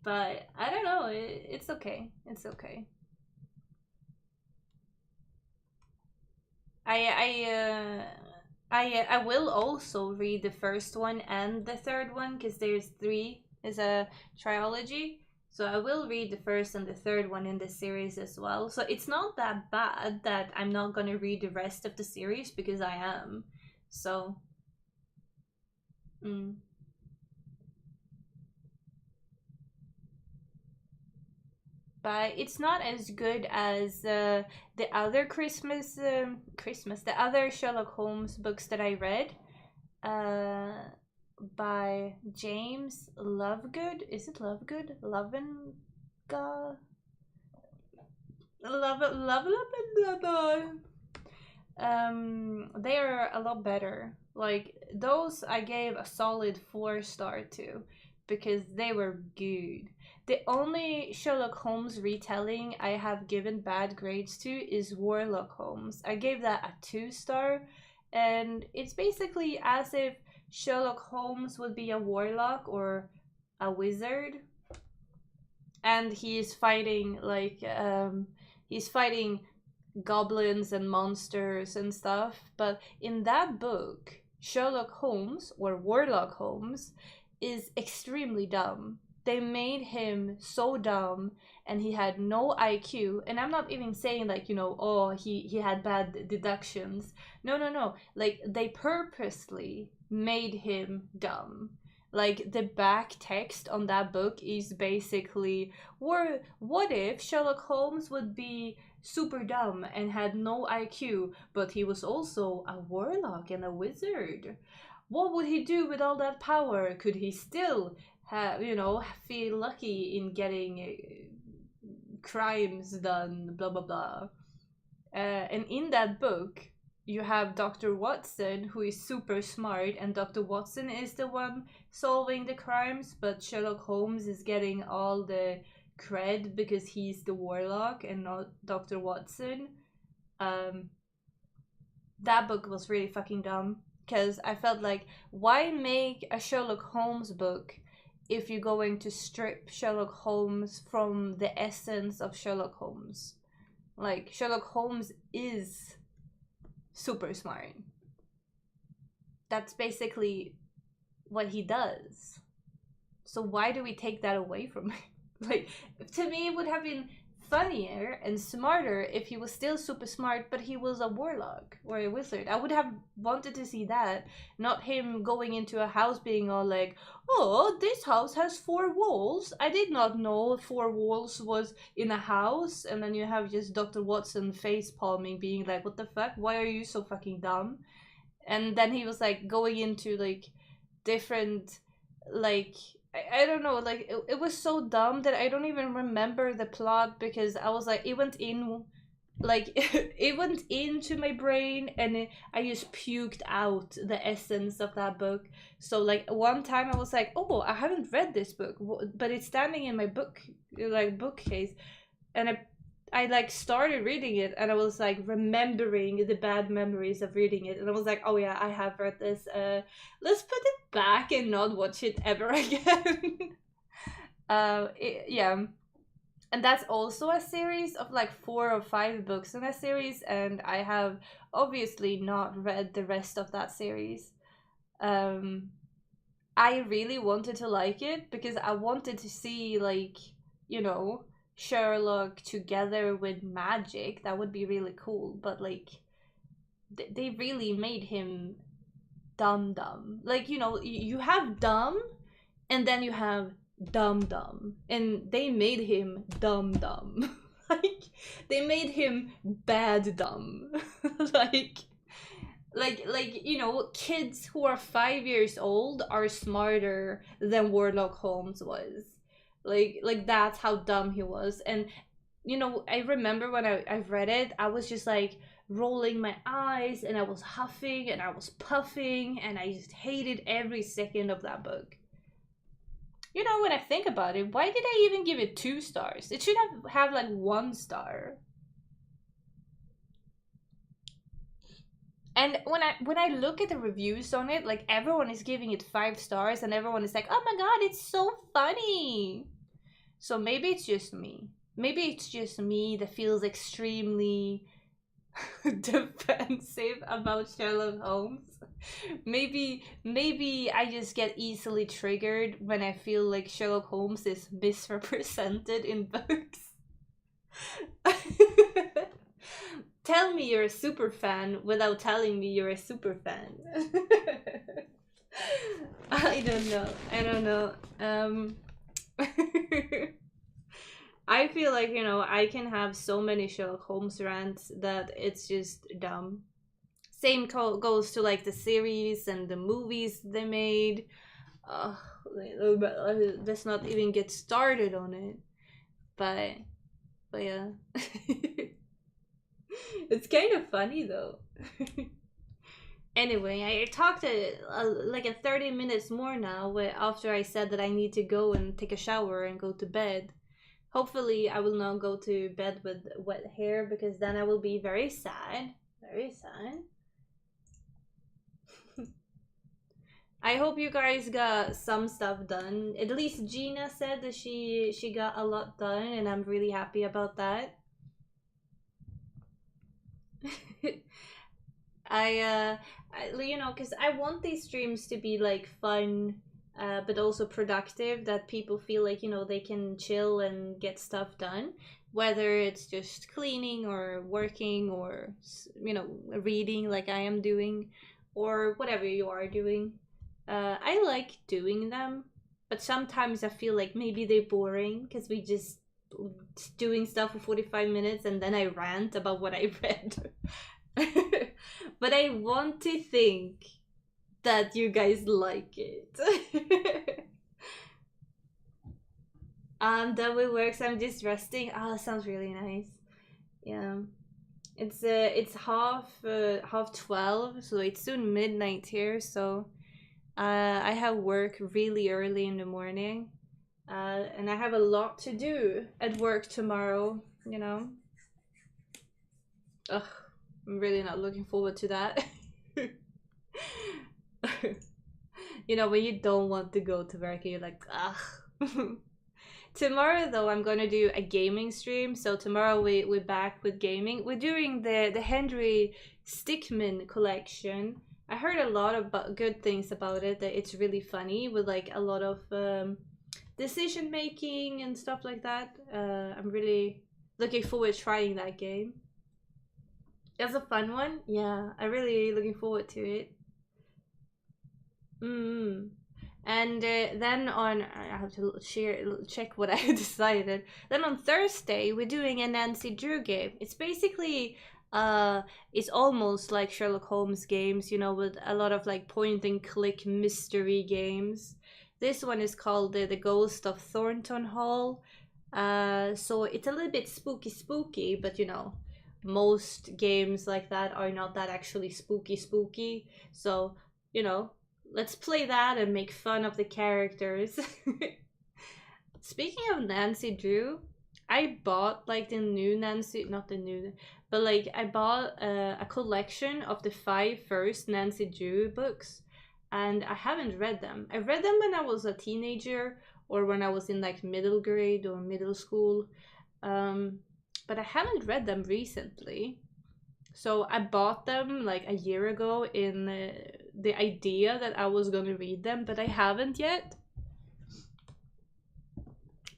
But I don't know. It's okay. It's okay. I will also read the first one and the third one because there's three. Is a trilogy. So I will read the first and the third one in the series as well. So it's not that bad that I'm not gonna read the rest of the series because I am. So. Mm. But it's not as good as the other the other Sherlock Holmes books that I read by James Lovegood. Is it Lovegood? Lovenga? They are a lot better. Like those I gave a solid 4-star to because they were good. The only Sherlock Holmes retelling I have given bad grades to is Warlock Holmes. I gave that a 2-star, and it's basically as if Sherlock Holmes would be a warlock or a wizard, and he's fighting he's fighting goblins and monsters and stuff. But in that book, Sherlock Holmes or Warlock Holmes is extremely dumb. They made him so dumb and he had no IQ. And I'm not even saying like, you know, oh, he had bad deductions. No. Like they purposely made him dumb. Like the back text on that book is basically, what if Sherlock Holmes would be super dumb and had no IQ, but he was also a warlock and a wizard? What would he do with all that power? Could he still have, you know, feel lucky in getting crimes done, blah blah blah? And in that book, you have Dr. Watson, who is super smart, and Dr. Watson is the one solving the crimes, but Sherlock Holmes is getting all the cred because he's the warlock and not Dr. Watson. That book was really fucking dumb because I felt like, why make a Sherlock Holmes book if you're going to strip Sherlock Holmes from the essence of Sherlock Holmes? Like, Sherlock Holmes is super smart. That's basically what he does. So why do we take that away from him? Like, to me, it would have been funnier and smarter if he was still super smart, but he was a warlock or a wizard. I would have wanted to see that, not him going into a house being all like, oh, this house has 4 walls. I did not know 4 walls was in a house. And then you have just Dr. Watson face palming, being like, what the fuck? Why are you so fucking dumb? And then he was like going into like different, like, I don't know, like it was so dumb that I don't even remember the plot because I was like, it went in, like it went into my brain and I just puked out the essence of that book. So like one time I was like, oh, I haven't read this book, but it's standing in my bookcase, and I like started reading it and I was like remembering the bad memories of reading it, and I was like, oh yeah, I have read this. Let's put it back and not watch it ever again. Yeah. And that's also a series of like 4 or 5 books in a series, and I have obviously not read the rest of that series. I really wanted to like it because I wanted to see, like, you know, Sherlock together with magic. That would be really cool. But like, they really made him dumb. Like, you know, you have dumb, and then you have dumb, and they made him dumb. Like, they made him bad dumb. like like you know, kids who are 5 years old are smarter than Warlock Holmes was. Like that's how dumb he was. And you know, I remember when I read it, I was just like rolling my eyes and I was huffing and I was puffing and I just hated every second of that book. You know, when I think about it, why did I even give it 2 stars? It should have like 1 star. And when I look at the reviews on it, like everyone is giving it 5 stars and everyone is like, "Oh my god, it's so funny." So maybe it's just me. Maybe it's just me that feels extremely defensive about Sherlock Holmes. Maybe I just get easily triggered when I feel like Sherlock Holmes is misrepresented in books. Tell me you're a super fan without telling me you're a super fan. I don't know. I don't know. I feel like, you know, I can have so many Sherlock Holmes rants that it's just dumb. Same goes to like the series and the movies they made. Let's not even get started on it. But yeah. It's kind of funny though. Anyway, I talked like a 30 minutes more now after I said that I need to go and take a shower and go to bed. Hopefully I will not go to bed with wet hair because then I will be very sad. Very sad. I hope you guys got some stuff done. At least Gina said that she got a lot done and I'm really happy about that. You know, because I want these streams to be like fun, but also productive, that people feel like, you know, they can chill and get stuff done, whether it's just cleaning or working or, you know, reading like I am doing, or whatever you are doing. I like doing them, but sometimes I feel like maybe they're boring because we just doing stuff for 45 minutes and then I rant about what I read. But I want to think that you guys like it. Done with work, so I'm just resting. Oh, sounds really nice. Yeah. It's half 12, so it's soon midnight here, so I have work really early in the morning. And I have a lot to do at work tomorrow, you know. Ugh, I'm really not looking forward to that. You know, when you don't want to go to work and you're like, ugh. Tomorrow though, I'm gonna do a gaming stream. So tomorrow we're back with gaming. We're doing the Henry Stickmin collection. I heard a lot of good things about it, that it's really funny with like a lot of decision making and stuff like that. I'm really looking forward to trying that game. It's a fun one. Yeah, I'm really looking forward to it. And then on, I have to check what I decided. Then on Thursday, we're doing a Nancy Drew game. It's basically, it's almost like Sherlock Holmes games, you know, with a lot of like point and click mystery games. This one is called The Ghost of Thornton Hall. So it's a little bit spooky, but you know, most games like that are not that actually spooky. So, you know, let's play that and make fun of the characters. Speaking of Nancy Drew, I bought like the new Nancy, not the new, but like I bought a collection of the 5 first Nancy Drew books, and I haven't read them. I read them when I was a teenager or when I was in like middle grade or middle school, but I haven't read them recently. So I bought them like a year ago in the idea that I was gonna read them, but I haven't yet.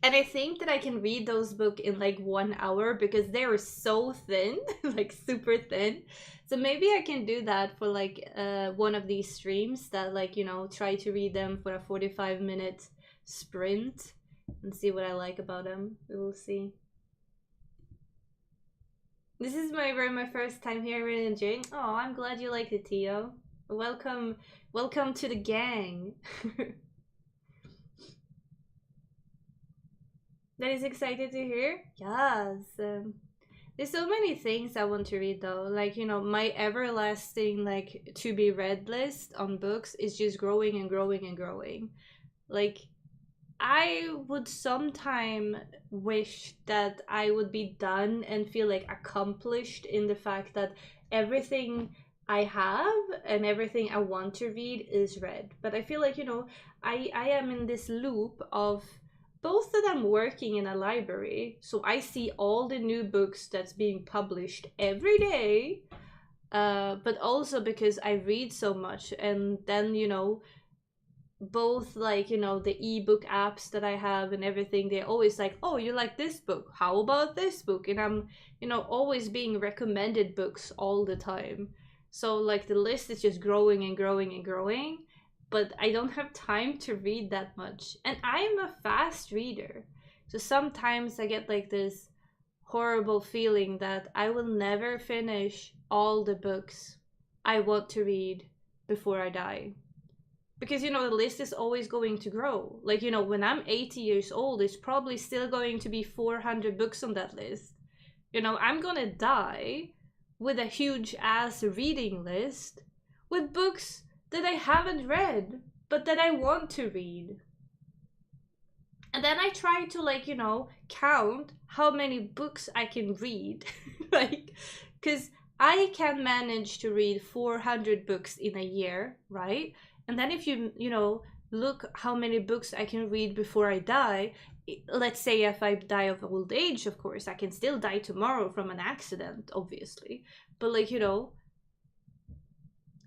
And I think that I can read those books in like 1 hour because they're so thin, like super thin. So maybe I can do that for like one of these streams that, like, you know, try to read them for a 45-minute sprint and see what I like about them. We will see. This is my first time here, really enjoying. Oh, I'm glad you liked it, Tio. Welcome to the gang. That is excited to hear. Yes. There's so many things I want to read though. Like, you know, my everlasting like to be read list on books is just growing and growing and growing. Like, I would sometime wish that I would be done and feel like accomplished in the fact that everything I have and everything I want to read is read. But I feel like, you know, I am in this loop of both that I'm working in a library, so I see all the new books that's being published every day, but also because I read so much, and then, you know, both like, you know, the ebook apps that I have and everything, they're always like, oh, you like this book, how about this book? And I'm, you know, always being recommended books all the time. So like the list is just growing and growing and growing, but I don't have time to read that much, and I'm a fast reader. So sometimes I get like this horrible feeling that I will never finish all the books I want to read before I die, because, you know, the list is always going to grow. Like, you know, when I'm 80 years old, it's probably still going to be 400 books on that list. You know, I'm gonna die with a huge ass reading list with books that I haven't read but that I want to read. And then I try to, like, you know, count how many books I can read. Like, because I can manage to read 400 books in a year, right? And then if you know, look how many books I can read before I die, let's say if I die of old age, of course, I can still die tomorrow from an accident, obviously. But like, you know,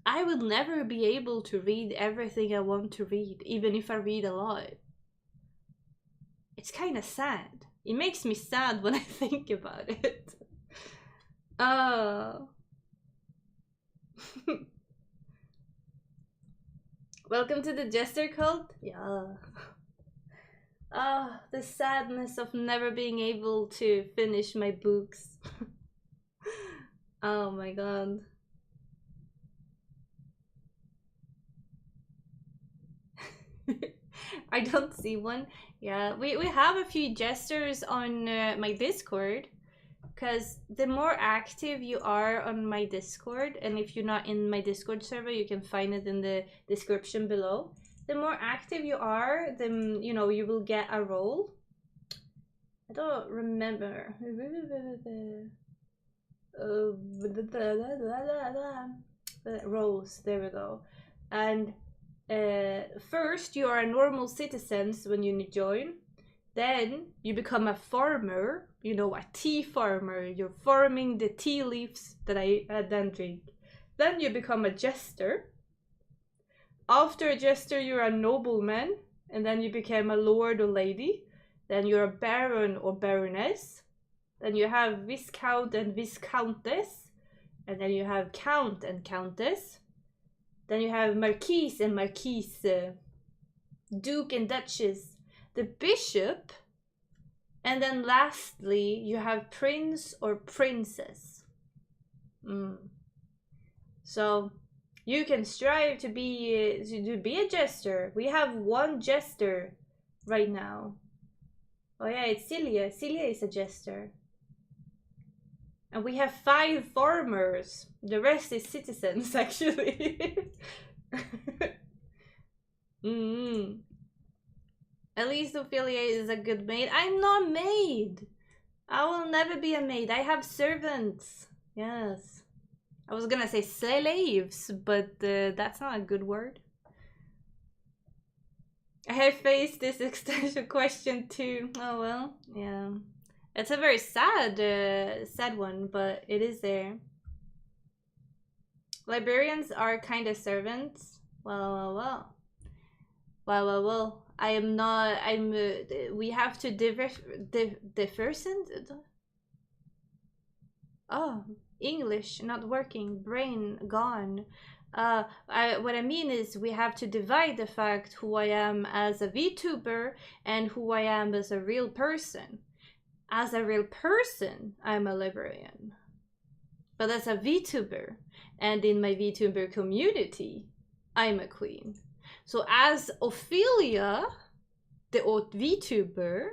I will never be able to read everything I want to read, even if I read a lot. It's kind of sad. It makes me sad when I think about it. Oh. Welcome to the Jester cult? Yeah. Ah, the sadness of never being able to finish my books. Oh my god. I don't see one. Yeah, we have a few jesters on my Discord, because the more active you are on my Discord, and if you're not in my Discord server, you can find it in the description below. The more active you are, then, you know, you will get a role. I don't remember. Roles, there we go. And first you are a normal citizen when you join. Then you become a farmer, you know, a tea farmer. You're farming the tea leaves that I then drink. Then you become a jester. After a jester, you're a nobleman, and then you become a lord or lady. Then you're a baron or baroness. Then you have viscount and viscountess. And then you have count and countess. Then you have marquise and marquise, duke and duchess, the bishop, and then lastly you have prince or princess. So you can strive to be a jester. We have one jester right now. Oh yeah, it's Celia. Celia is a jester. And we have 5 farmers. The rest is citizens, actually. At least Ophelia is a good maid. I'm not maid. I will never be a maid. I have servants. Yes. I was gonna say slaves, but that's not a good word. I have faced this existential question too. Oh well, yeah. It's a very sad one, but it is there. Librarians are kind of servants. Well. I am not. We have to different. Oh, English not working. Brain gone. What I mean is we have to divide the fact who I am as a VTuber and who I am as a real person. As a real person, I'm a librarian. But as a VTuber, and in my VTuber community, I'm a queen. So as Ophelia, the VTuber,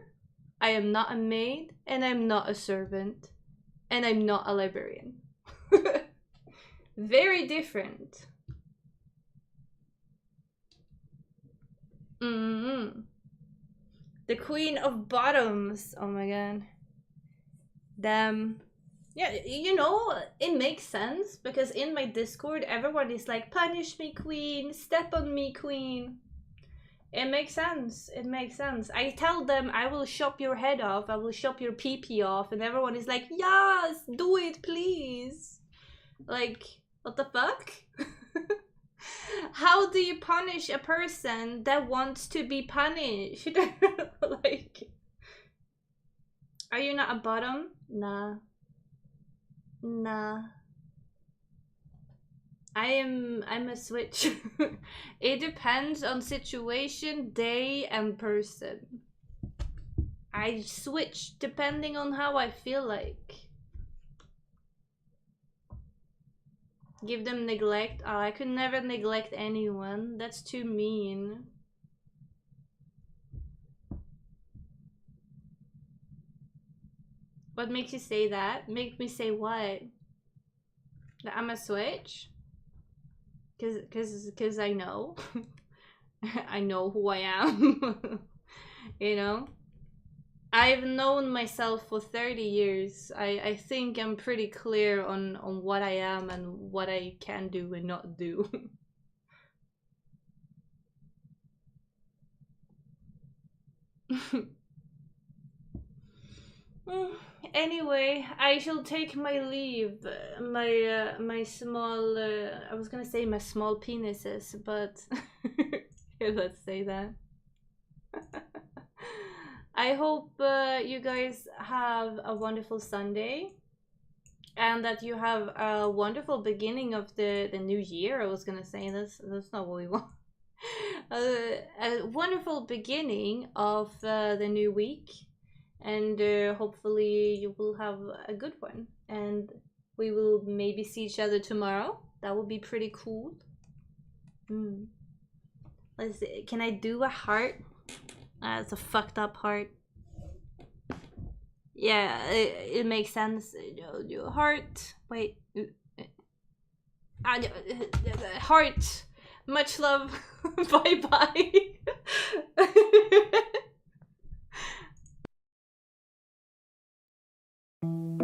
I am not a maid, and I'm not a servant, and I'm not a librarian. Very different. The queen of bottoms. Oh my god. Damn. Yeah, you know, it makes sense because in my Discord, everyone is like, punish me, queen, step on me, queen. It makes sense. It makes sense. I tell them I will chop your head off, I will chop your pee-pee off, and everyone is like, yes, do it, please. Like, what the fuck? How do you punish a person that wants to be punished? Like, are you not a bottom? Nah. Nah. I'm a switch. It depends on situation, day, and person. I switch depending on how I feel like. Give them neglect. Oh, I could never neglect anyone. That's too mean. What makes you say that? Make me say what? That I'm a switch? Cause I know. I know who I am. You know? I've known myself for 30 years. I think I'm pretty clear on what I am and what I can do and not do. Anyway, I shall take my leave. My small, I was gonna say my small penises, but let's say that. I hope you guys have a wonderful Sunday and that you have a wonderful beginning of the new year. I was gonna say that's not what we want. A wonderful beginning of the new week, and hopefully you will have a good one, and we will maybe see each other tomorrow. That would be pretty cool. Let's see. Can I do a heart? It's a fucked up heart. Yeah, it makes sense. Heart. Wait. Heart. Much love. Bye bye.